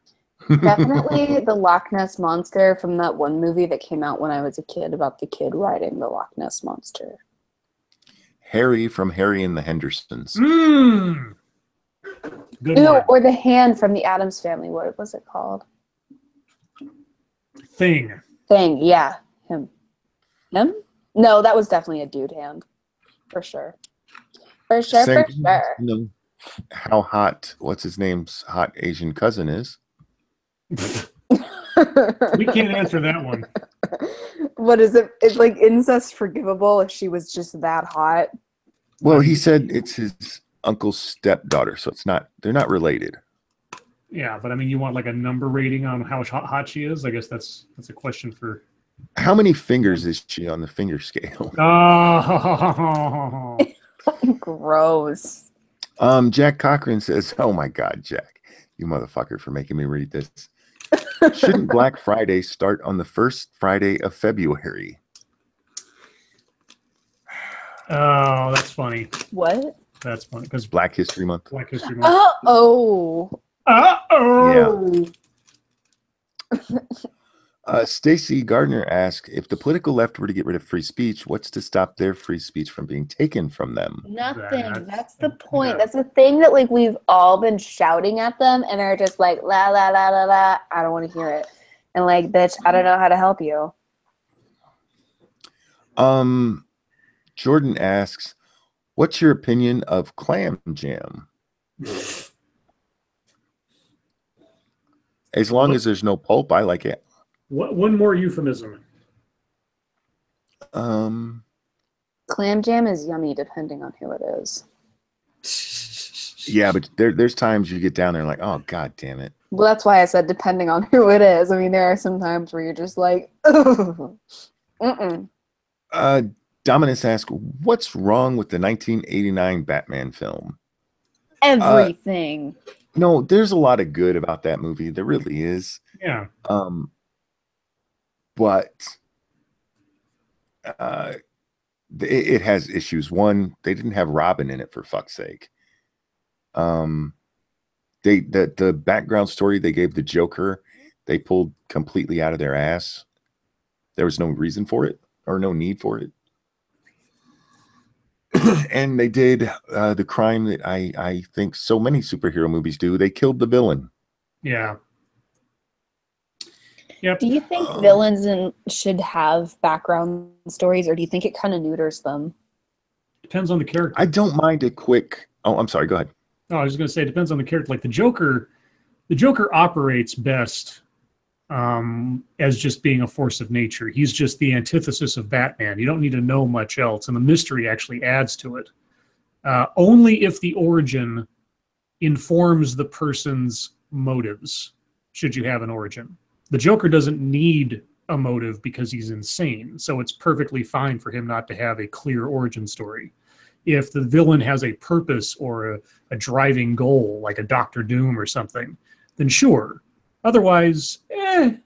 Definitely the Loch Ness Monster from that one movie that came out when I was a kid about the kid riding the Loch Ness Monster. Harry from Harry and the Hendersons. Mmm. Good Ew, one. or the hand from the Addams Family. What was it called? Thing. Thing, yeah. Him? No, that was definitely a dude hand. For sure. For sure, Same- for sure. No. How hot? What's his name's hot Asian cousin is? We can't answer that one. What is it? It's like incest forgivable if she was just that hot. Well, he said it's his uncle's stepdaughter, so it's not. They're not related. Yeah, but I mean, you want like a number rating on how hot she is? I guess that's a question for. How many fingers is she on the finger scale? Oh. Gross. Jack Cochran says, "Oh my God, Jack, you motherfucker, for making me read this. Shouldn't Black Friday start on the first Friday of February?" Oh, that's funny. What? That's funny because Black History Month. Black History Month. Oh. Uh-oh. Stacy Gardner asks, if the political left were to get rid of free speech, what's to stop their free speech from being taken from them? Nothing. That's the point. That's the thing that like we've all been shouting at them and are just like la la la la la. I don't want to hear it. And like, bitch, I don't know how to help you. Jordan asks, what's your opinion of clam jam? As long as there's no pulp, I like it. One more euphemism. Clam jam is yummy depending on who it is. Yeah, but there's times you get down there and like, oh God damn it. Well, that's why I said depending on who it is. I mean, there are some times where you're just like, mm-mm. Dominus asks, what's wrong with the 1989 Batman film? Everything. No, there's a lot of good about that movie. There really is. Yeah. But it has issues. One, they didn't have Robin in it, for fuck's sake. The background story they gave the Joker, they pulled completely out of their ass. There was no reason for it or no need for it. And they did the crime that I think so many superhero movies do. They killed the villain. Yeah. Yep. Do you think villains should have background stories, or do you think it kind of neuters them? Depends on the character. I don't mind a quick. Oh, I'm sorry. Go ahead. Oh, I was just going to say, it depends on the character. Like the Joker operates best as just being a force of nature. He's just the antithesis of Batman. You don't need to know much else, and the mystery actually adds to it. Only if the origin informs the person's motives should you have an origin. The Joker doesn't need a motive because he's insane, so it's perfectly fine for him not to have a clear origin story. If the villain has a purpose or a driving goal, like a Doctor Doom or something, then sure. Otherwise, I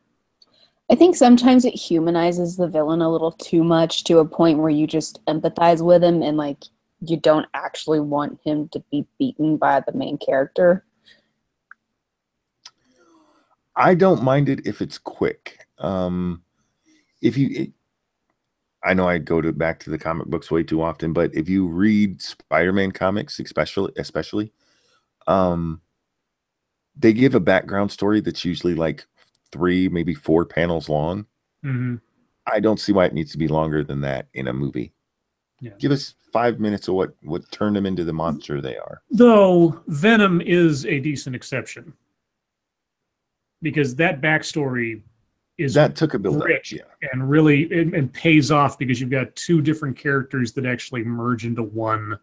think sometimes it humanizes the villain a little too much to a point where you just empathize with him and like you don't actually want him to be beaten by the main character. I don't mind it if it's quick. I know I go back to the comic books way too often, but if you read Spider-Man comics, especially, they give a background story that's usually like 3, maybe 4 panels long. Mm-hmm. I don't see why it needs to be longer than that in a movie. Yeah. Give us 5 minutes of what turned them into the monster they are. Though Venom is a decent exception, because that backstory is that took a build rich up, yeah. And really and pays off because you've got 2 different characters that actually merge into one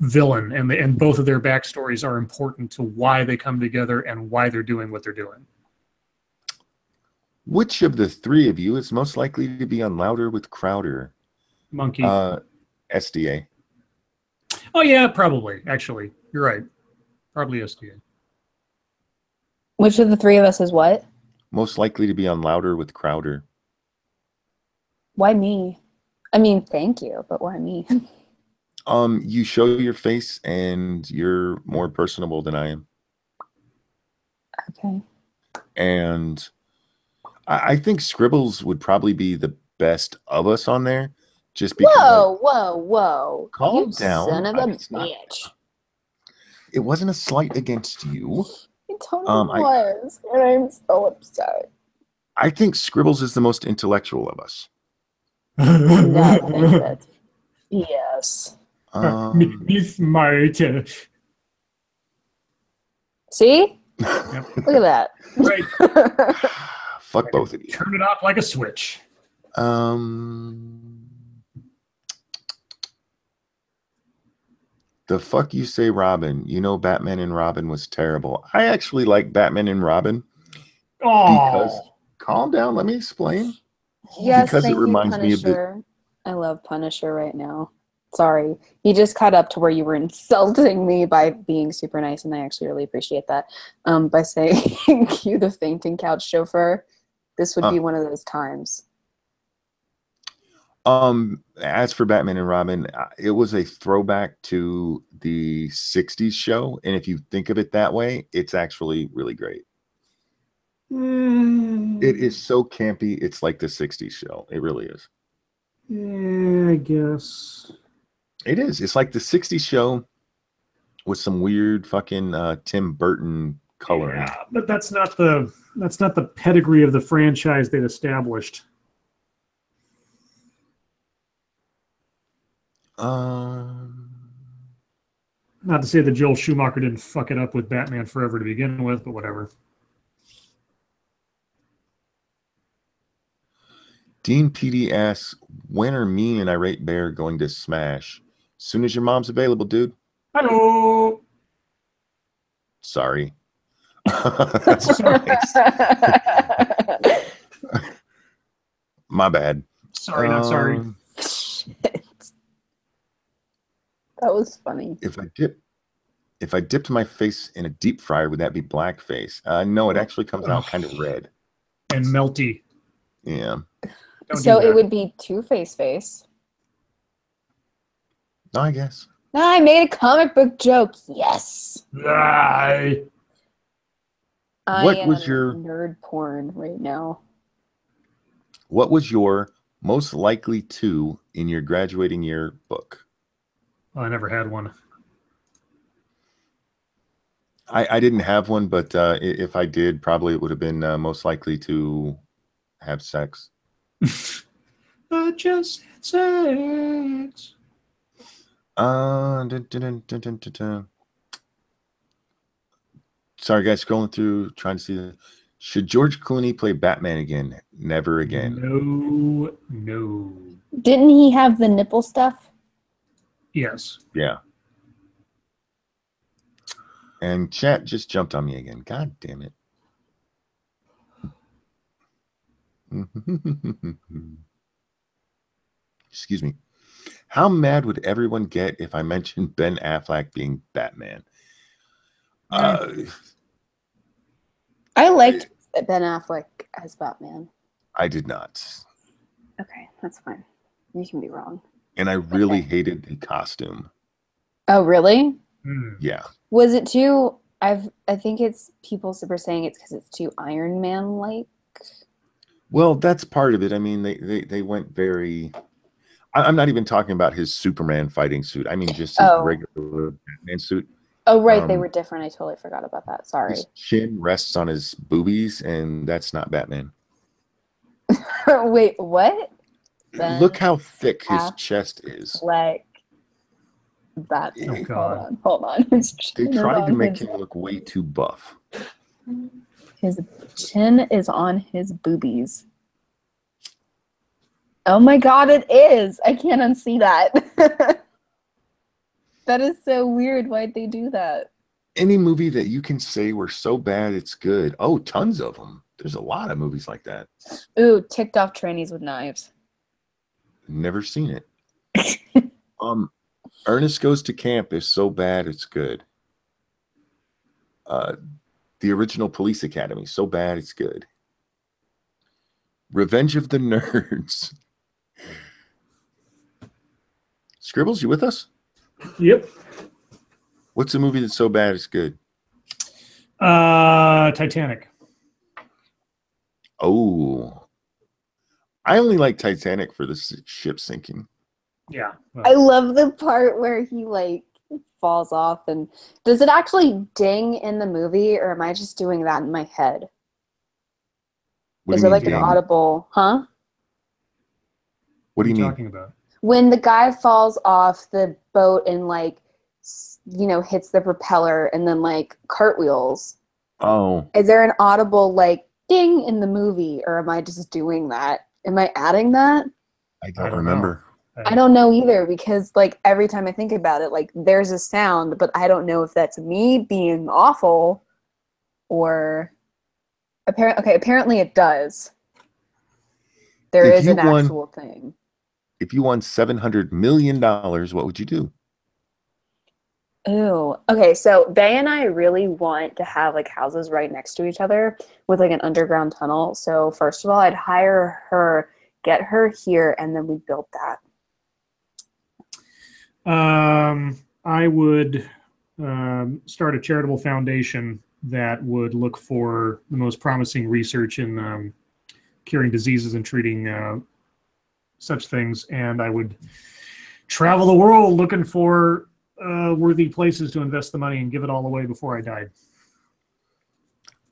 villain, and both of their backstories are important to why they come together and why they're doing what they're doing. Which of the 3 of you is most likely to be on Louder with Crowder? Monkey. SDA. Oh yeah, probably. Actually, you're right. Probably SDA. Which of the 3 of us is what? Most likely to be on Louder with Crowder. Why me? I mean, thank you, but why me? You show your face and you're more personable than I am. Okay. And I think Scribbles would probably be the best of us on there, just because. Whoa! Calm you down. son of a bitch! It wasn't a slight against you. It totally was, and I'm so upset. I think Scribbles is the most intellectual of us. No, I think that. Yes. Miss Marta. See? Yep. Look at that. Right. Fuck both of you. Turn it off like a switch. The fuck you say, Robin? You know Batman and Robin was terrible. I actually like Batman and Robin. Because, calm down, let me explain. Yes, because thank it reminds you, me of Punisher. I love Punisher right now. Sorry. He just caught up to where you were insulting me by being super nice, and I actually really appreciate that. By saying, cue the fainting couch chauffeur. This would be one of those times. As for Batman and Robin, it was a throwback to the 60s show. And if you think of it that way, it's actually really great. It is so campy. It's like the 60s show. It really is. Yeah, I guess. It is. It's like the 60s show with some weird fucking Tim Burton coloring. Yeah, but that's not the pedigree of the franchise they've established. Not to say that Joel Schumacher didn't fuck it up with Batman Forever to begin with, but whatever. Dean PD asks, when are Mean and Irate Bear going to smash? Soon as your mom's available, dude. Hello. Sorry. That's nice. My bad. Sorry, not sorry. Shit. That was funny. If I dipped my face in a deep fryer, would that be blackface? No, it actually comes out kind of red and melty. Yeah. So it would be Two-Face face. No, I guess. I made a comic book joke. Yes. Lie. What was your nerd porn right now? What was your most likely to in your graduating year book? Oh, I never had one. I didn't have one, but if I did, probably it would have been most likely to have sex. I just had sex. Sorry, guys, scrolling through, trying to see. Should George Clooney play Batman again? Never again. No. Didn't he have the nipple stuff? Yes. Yeah. And chat just jumped on me again. God damn it. Excuse me. How mad would everyone get if I mentioned Ben Affleck being Batman? I liked Ben Affleck as Batman. I did not. Okay, that's fine. You can be wrong. And I really hated the costume. Oh, really? Yeah. Was it too? I think it's people were saying it's because it's too Iron Man like. Well, that's part of it. I mean, they went very. I'm not even talking about his Superman fighting suit. I mean, just his regular Batman suit. Oh, right. They were different. I totally forgot about that. Sorry. His chin rests on his boobies, and that's not Batman. Wait, what? Look how thick his chest is. Like that. Oh, God. Hold on. They tried to make him look way too buff. His chin is on his boobies. Oh my God, it is. I can't unsee that. That is so weird. Why'd they do that? Any movie that you can say were so bad it's good. Oh, tons of them. There's a lot of movies like that. Ooh, ticked off trannies with knives. Never seen it. Ernest Goes to Camp is so bad it's good. The original Police Academy, so bad it's good. Revenge of the Nerds. Scribbles, you with us? Yep. What's a movie that's so bad it's good? Titanic. Oh. I only like Titanic for the ship sinking. Yeah. I love the part where he like falls off. And does it actually ding in the movie, or am I just doing that in my head? Is there like ding? an audible, huh? What do you mean? Talking about? When the guy falls off the boat and like, hits the propeller and then like cartwheels. Oh. Is there an audible like ding in the movie, or am I just doing that? Am I adding that? I don't remember. I don't know either, because like every time I think about it, like there's a sound, but I don't know if that's me being awful or apparently it does. There is an actual thing. If you won $700 million, what would you do? Ooh, okay. So Bay and I really want to have like houses right next to each other with like an underground tunnel. So first of all, I'd hire her, get her here, and then we build that. I would start a charitable foundation that would look for the most promising research in curing diseases and treating such things, and I would travel the world looking for worthy places to invest the money and give it all away before I died.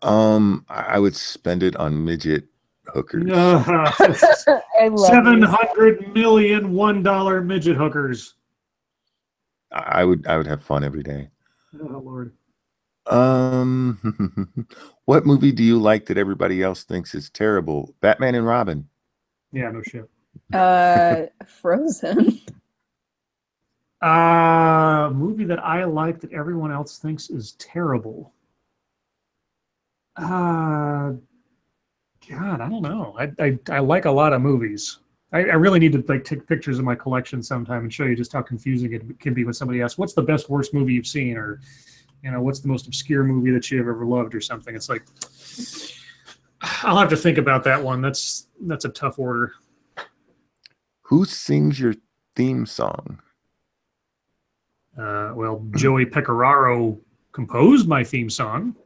I would spend it on midget hookers. I love $700 million $1 midget hookers. I would have fun every day. Oh Lord. What movie do you like that everybody else thinks is terrible? Batman and Robin. Yeah, no shit. Frozen. Movie that I like that everyone else thinks is terrible. God, I don't know. I like a lot of movies. I really need to like take pictures of my collection sometime and show you just how confusing it can be when somebody asks, "What's the best worst movie you've seen?" or, "What's the most obscure movie that you've ever loved?" or something. It's like, I'll have to think about that one. That's a tough order. Who sings your theme song? Well, Joey Pecoraro composed my theme song.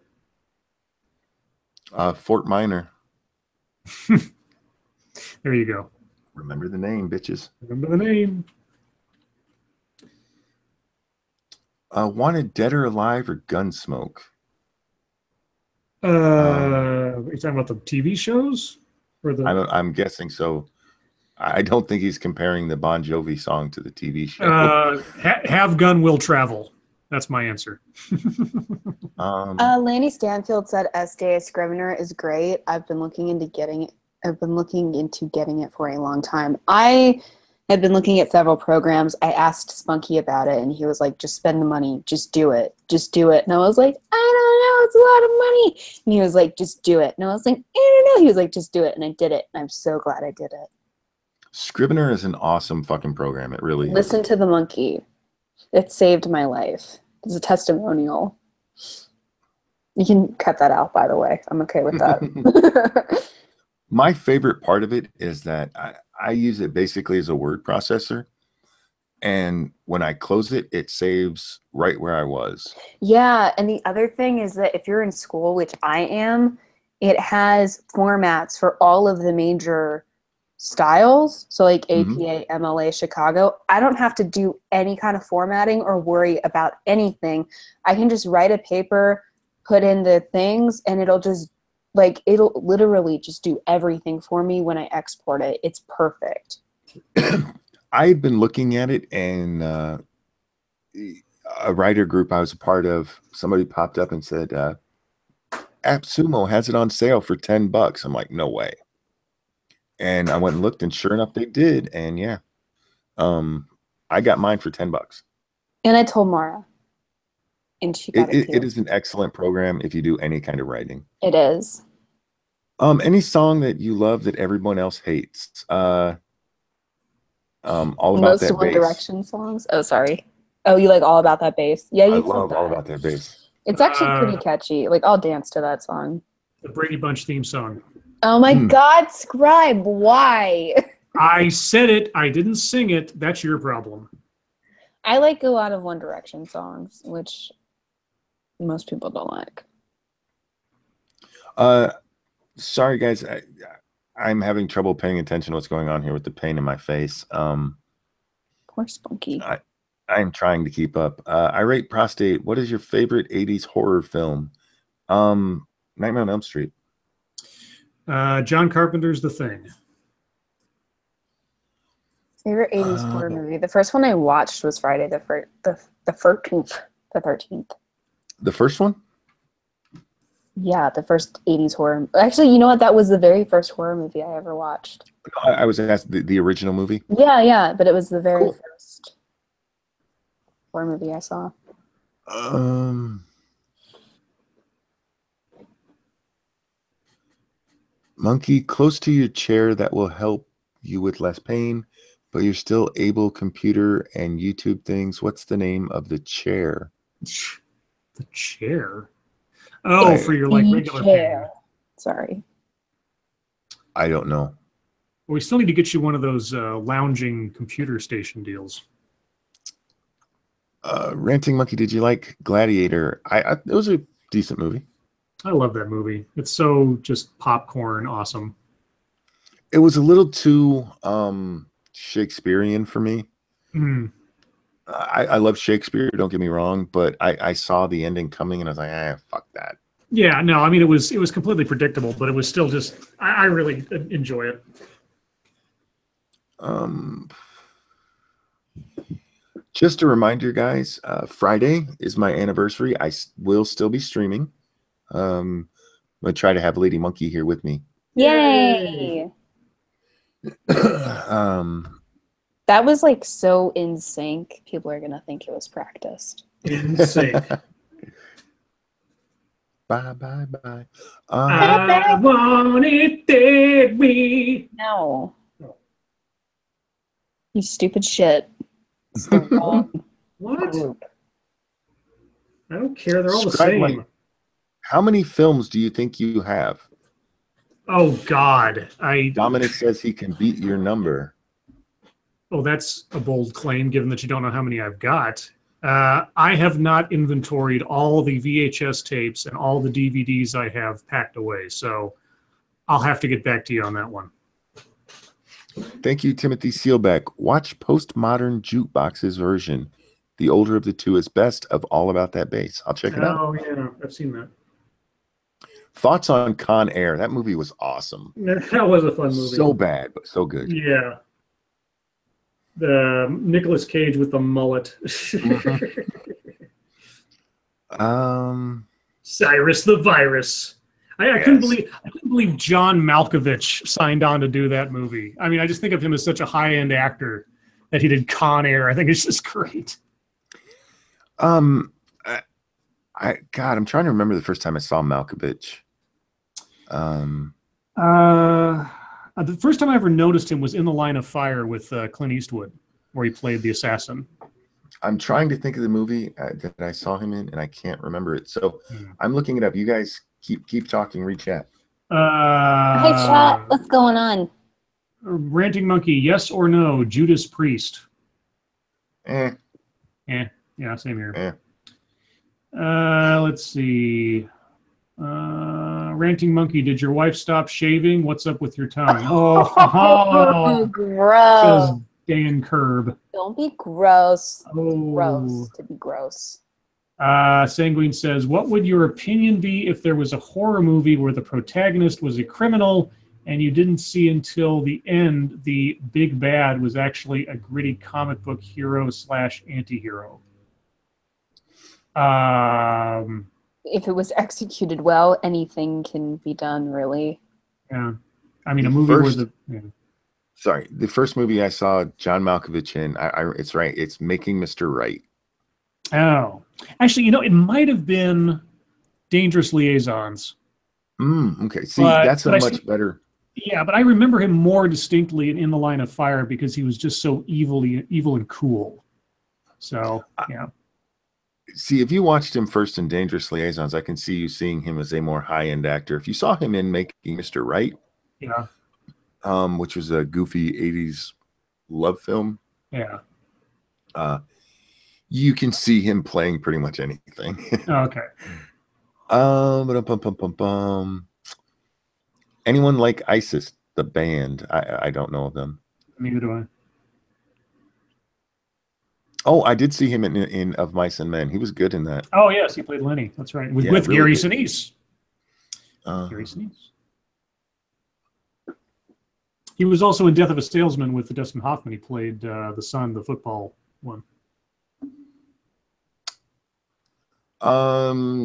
Fort Minor. There you go. Remember the name, bitches. Remember the name. Wanted Dead or Alive or Gunsmoke? Are you talking about the TV shows? Or the... I'm guessing so. I don't think he's comparing the Bon Jovi song to the TV show. Have Gun Will Travel. That's my answer. Lanny Stanfield said SDA Scrivener is great. I've been looking into getting it. I've been looking into getting it for a long time. I have been looking at several programs. I asked Spunky about it, and he was like, just spend the money. Just do it. Just do it. And I was like, I don't know. It's a lot of money. And he was like, just do it. And I was like, I don't know. He was like, just do it. And I did it. And I'm so glad I did it. Scrivener is an awesome fucking program. It really is. Listen to the monkey. It saved my life. It's a testimonial. You can cut that out, by the way. I'm okay with that. My favorite part of it is that I use it basically as a word processor. And when I close it, it saves right where I was. Yeah. And the other thing is that if you're in school, which I am, it has formats for all of the major styles. So like APA, MLA, Chicago. I don't have to do any kind of formatting or worry about anything. I can just write a paper, put in the things, and it'll literally just do everything for me when I export it. It's perfect. I've been looking at it, and a writer group I was a part of, somebody popped up and said, AppSumo has it on sale for $10. I'm like, no way. And I went and looked, and sure enough, they did. And yeah, I got mine for $10. And I told Mara. And she got it too. It is an excellent program if you do any kind of writing. It is. Any song that you love that everyone else hates? All About Most That One Bass. Direction songs. Oh, sorry. Oh, you like All About That Bass? Yeah, I you love All About That Bass. It's actually pretty catchy. Like, I'll dance to that song. The Brady Bunch theme song. Oh my God, Scribe! Why? I said it. I didn't sing it. That's your problem. I like a lot of One Direction songs, which most people don't like. Sorry guys, I'm having trouble paying attention to what's going on here with the pain in my face. Poor Spunky. I'm trying to keep up. I rate Prostate. What is your favorite 80s horror film? Nightmare on Elm Street. John Carpenter's The Thing. Favorite 80s horror movie? The first one I watched was Friday the 13th. The first one? Yeah, the first 80s horror. Actually, you know what? That was the very first horror movie I ever watched. I was asked the original movie. Yeah, but it was the very first horror movie I saw. Monkey, close to your chair that will help you with less pain, but you're still able computer and YouTube things. What's the name of the chair? The chair? Oh, for your like regular pain. Sorry. I don't know. Well, we still need to get you one of those lounging computer station deals. Ranting Monkey, did you like Gladiator? It was a decent movie. I love that movie. It's so just popcorn awesome. It was a little too Shakespearean for me. I love Shakespeare, don't get me wrong, but I saw the ending coming and I was like, fuck that. Yeah, no, I mean it was completely predictable, but it was still just I really enjoy it. Just a reminder, guys, Friday is my anniversary. I will still be streaming. I'm gonna try to have Lady Monkey here with me. Yay! That was like so in sync. People are gonna think it was practiced. In sync. Bye. I want it that way. No. You stupid shit. It's the wrong What? group. I don't care. They're all the same. How many films do you think you have? Oh God! Dominic says he can beat your number. Oh, that's a bold claim, given that you don't know how many I've got. I have not inventoried all the VHS tapes and all the DVDs I have packed away, so I'll have to get back to you on that one. Thank you, Timothy Sealbeck. Watch Postmodern Jukebox's version. The older of the two is best of All About That Bass. I'll check it out. Oh, yeah, I've seen that. Thoughts on Con Air? That movie was awesome. That was a fun movie. So bad, but so good. Yeah. The Nicolas Cage with the mullet. Cyrus the Virus. I couldn't believe John Malkovich signed on to do that movie. I mean, I just think of him as such a high-end actor that he did Con Air. I think it's just great. God, I'm trying to remember the first time I saw Malkovich. The first time I ever noticed him was in The Line of Fire with Clint Eastwood, where he played the assassin. I'm trying to think of the movie that I saw him in, and I can't remember it. So I'm looking it up. You guys keep talking. Read chat. Hey, chat. What's going on? Ranting Monkey, yes or no? Judas Priest. Yeah, same here. Yeah. Let's see. Ranting Monkey, did your wife stop shaving? What's up with your tongue? Oh, gross. Says Dan Curb. Don't be gross. Oh. Gross to be gross. Sanguine says, what would your opinion be if there was a horror movie where the protagonist was a criminal and you didn't see until the end the big bad was actually a gritty comic book hero / anti-hero? If it was executed well, anything can be done, really. Yeah. I mean, a movie where the... Yeah. Sorry, the first movie I saw John Malkovich in, it's right. It's Making Mr. Right. Oh. Actually, it might have been Dangerous Liaisons. Okay. See, that's much better. Yeah, but I remember him more distinctly in The Line of Fire because he was just so evil and cool. So, yeah. See, if you watched him first in Dangerous Liaisons, I can see you seeing him as a more high-end actor. If you saw him in Making Mr. Right, yeah, which was a goofy 80s love film, yeah, you can see him playing pretty much anything. Okay. Anyone like ISIS, the band? I don't know of them. Neither do I. Oh, I did see him in Of Mice and Men. He was good in that. Oh, yes, he played Lenny. That's right. With really Gary good. Sinise. Gary Sinise. He was also in Death of a Salesman with Dustin Hoffman. He played the son, the football one.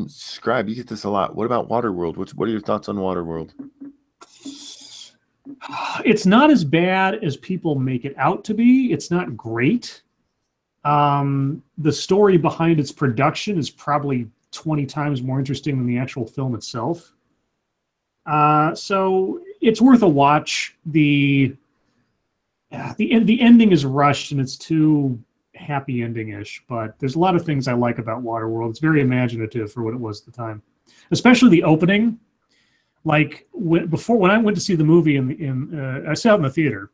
Scribe, you get this a lot. What about Waterworld? What are your thoughts on Waterworld? It's not as bad as people make it out to be. It's not great. The story behind its production is probably 20 times more interesting than the actual film itself. So it's worth a watch. The ending is rushed and it's too happy ending-ish, but there's a lot of things I like about Waterworld. It's very imaginative for what it was at the time, especially the opening. Like when I went to see the movie I saw it in the theater.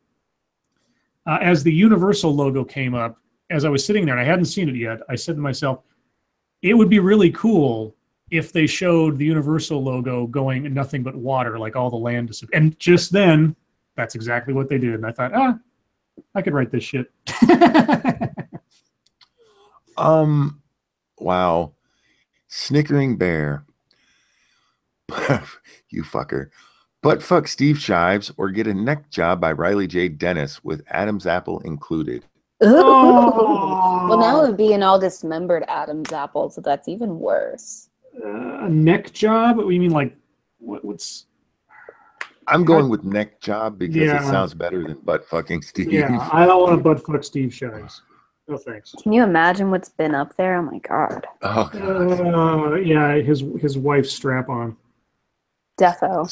As the Universal logo came up, as I was sitting there and I hadn't seen it yet, I said to myself, it would be really cool if they showed the Universal logo going nothing but water, like all the land disappeared. And just then, that's exactly what they did. And I thought, I could write this shit. Wow. Snickering Bear. You fucker. Butt fuck Steve Shives or get a neck job by Riley J. Dennis with Adam's apple included. Oh. Well, now it would be an all dismembered Adam's apple, so that's even worse. A neck job? What do you mean, like, what's... I'm going with neck job because it sounds better than butt fucking Steve. Yeah, I don't want to butt fuck Steve Shives. No thanks. Can you imagine what's been up there? Oh my god. Oh god. Yeah, his wife's strap on. Defo.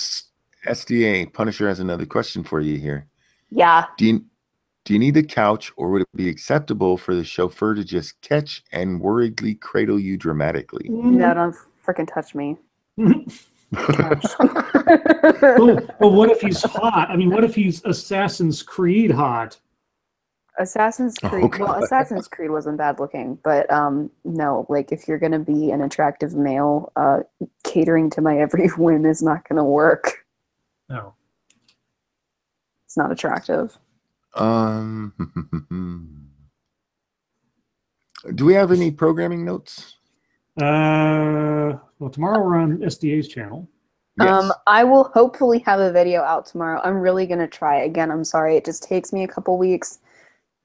SDA Punisher has another question for you here. Yeah. Do you need a couch, or would it be acceptable for the chauffeur to just catch and worriedly cradle you dramatically? No, don't freaking touch me. Well, what if he's hot? I mean, what if he's Assassin's Creed hot? Assassin's Creed. Well, Assassin's Creed wasn't bad looking, but no, like if you're gonna be an attractive male, catering to my every whim is not gonna work. No, it's not attractive. Do we have any programming notes? Well, tomorrow we're on SDA's channel. Yes. I will hopefully have a video out tomorrow. I'm really gonna try. Again, I'm sorry, it just takes me a couple weeks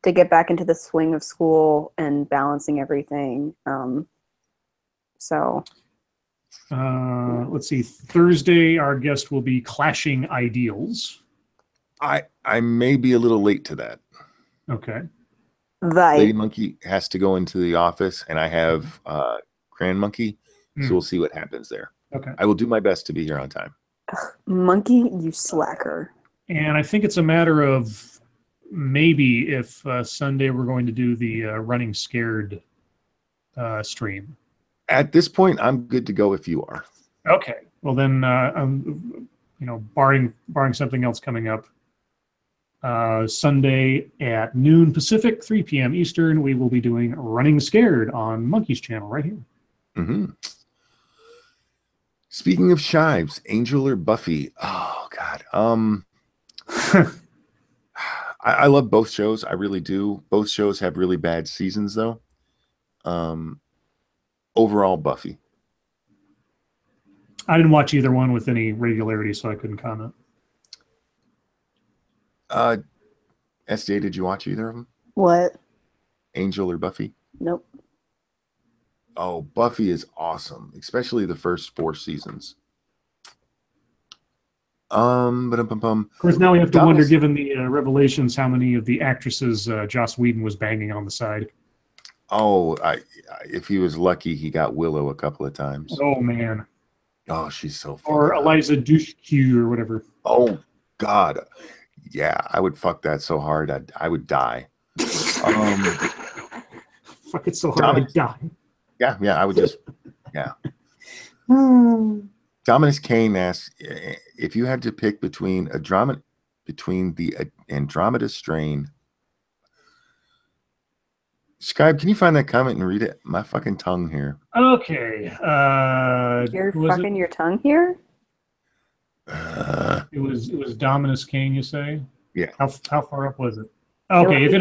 to get back into the swing of school and balancing everything. So let's see. Thursday, our guest will be Clashing Ideals. I may be a little late to that. Okay. Lady Monkey has to go into the office, and I have Grand Monkey, so we'll see what happens there. Okay. I will do my best to be here on time. Monkey, you slacker. And I think it's a matter of maybe if Sunday we're going to do the Running Scared stream. At this point, I'm good to go if you are. Okay. Well, then, barring something else coming up, Sunday at noon Pacific, 3 p.m. Eastern, we will be doing Running Scared on Monkey's channel right here. Mm-hmm. Speaking of Shives, Angel or Buffy? Oh God. I love both shows. I really do. Both shows have really bad seasons, though. Overall, Buffy. I didn't watch either one with any regularity, so I couldn't comment. SJ, did you watch either of them? What? Angel or Buffy? Nope. Oh, Buffy is awesome, especially the first 4 seasons. Of course, now we have to wonder, given the revelations, how many of the actresses Joss Whedon was banging on the side. Oh, if he was lucky, he got Willow a couple of times. Oh man. Oh, she's so fun. Or Eliza Dushku or whatever. Oh God, yeah, I would fuck that so hard I would die. Fuck it so hard I'd die. Yeah, I would just, yeah. Dominus Kane asks if you had to pick between the Andromeda strain. Scribe, can you find that comment and read it? My fucking tongue here. Okay. You're fucking your tongue here? It was Dominus Kane, you say? Yeah. How far up was it? Okay, if you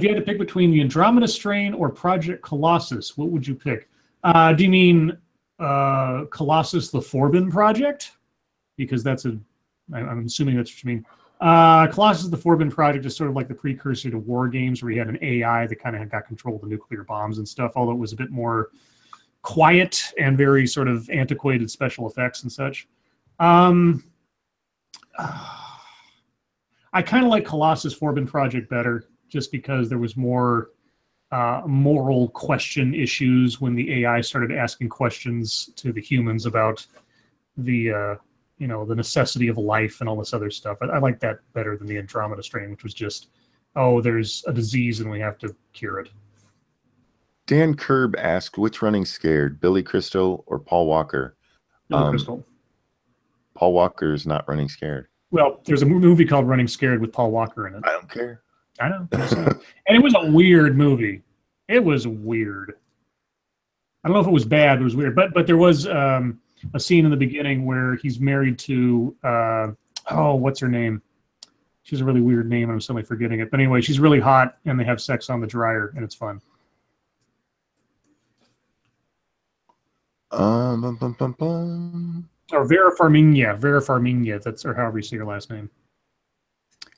had to pick between the Andromeda strain or Project Colossus, what would you pick? Do you mean Colossus the Forbin Project? Because I'm assuming that's what you mean. Colossus the Forbin Project is sort of like the precursor to War Games, where you had an AI that kind of got control of the nuclear bombs and stuff, although it was a bit more quiet and very sort of antiquated special effects and such. I kind of like Colossus Forbin Project better, just because there was more moral question issues when the AI started asking questions to the humans about the the necessity of life and all this other stuff. I like that better than the Andromeda strain, which was just, oh, there's a disease and we have to cure it. Dan Kerb asked, which Running Scared, Billy Crystal or Paul Walker? Billy Crystal. Paul Walker is not Running Scared. Well, there's a movie called Running Scared with Paul Walker in it. I don't care. I know. And it was a weird movie. It was weird. I don't know if it was bad, but it was weird. But there was a scene in the beginning where he's married to, what's her name? She has a really weird name, and I'm suddenly forgetting it. But anyway, she's really hot, and they have sex on the dryer, and it's fun. Or Vera Farmiga, that's, or however you say your last name.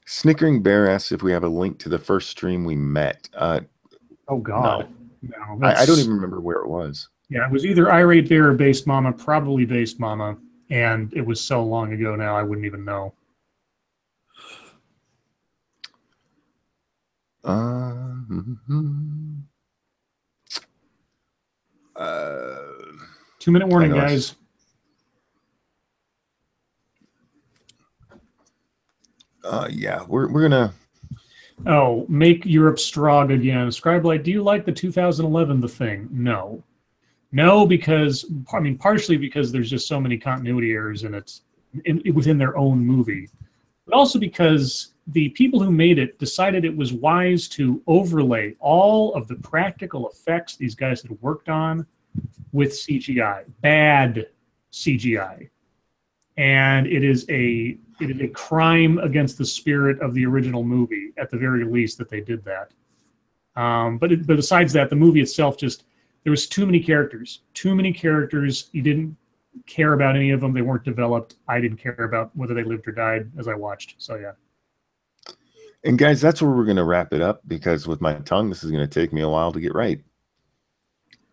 Snickering Bear asks if we have a link to the first stream we met. Oh God, no. I don't even remember where it was. Yeah, it was either Irate Bear or Based Mama, probably Based Mama, and it was so long ago now I wouldn't even know. 2-minute warning, guys. Yeah, we're gonna. Oh, make Europe strong again. Scribelight, do you like the 2011 The Thing? No. No, because, partially because there's just so many continuity errors in it within their own movie. But also because the people who made it decided it was wise to overlay all of the practical effects these guys had worked on with CGI. Bad CGI. And it is a crime against the spirit of the original movie, at the very least, that they did that. But besides that, the movie itself there was too many characters. You didn't care about any of them. They weren't developed. I didn't care about whether they lived or died as I watched. So, yeah. And guys, that's where we're going to wrap it up, because with my tongue, this is going to take me a while to get right.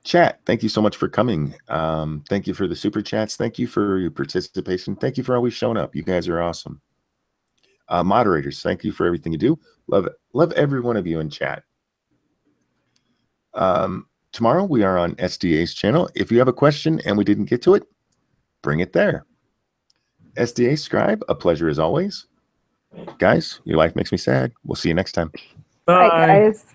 Chat, thank you so much for coming. Thank you for the super chats. Thank you for your participation. Thank you for always showing up. You guys are awesome. Moderators, thank you for everything you do. Love every one of you in chat. Tomorrow we are on SDA's channel. If you have a question and we didn't get to it, bring it there. SDA Scribe, a pleasure as always. Guys, your life makes me sad. We'll see you next time. Bye. Bye, guys.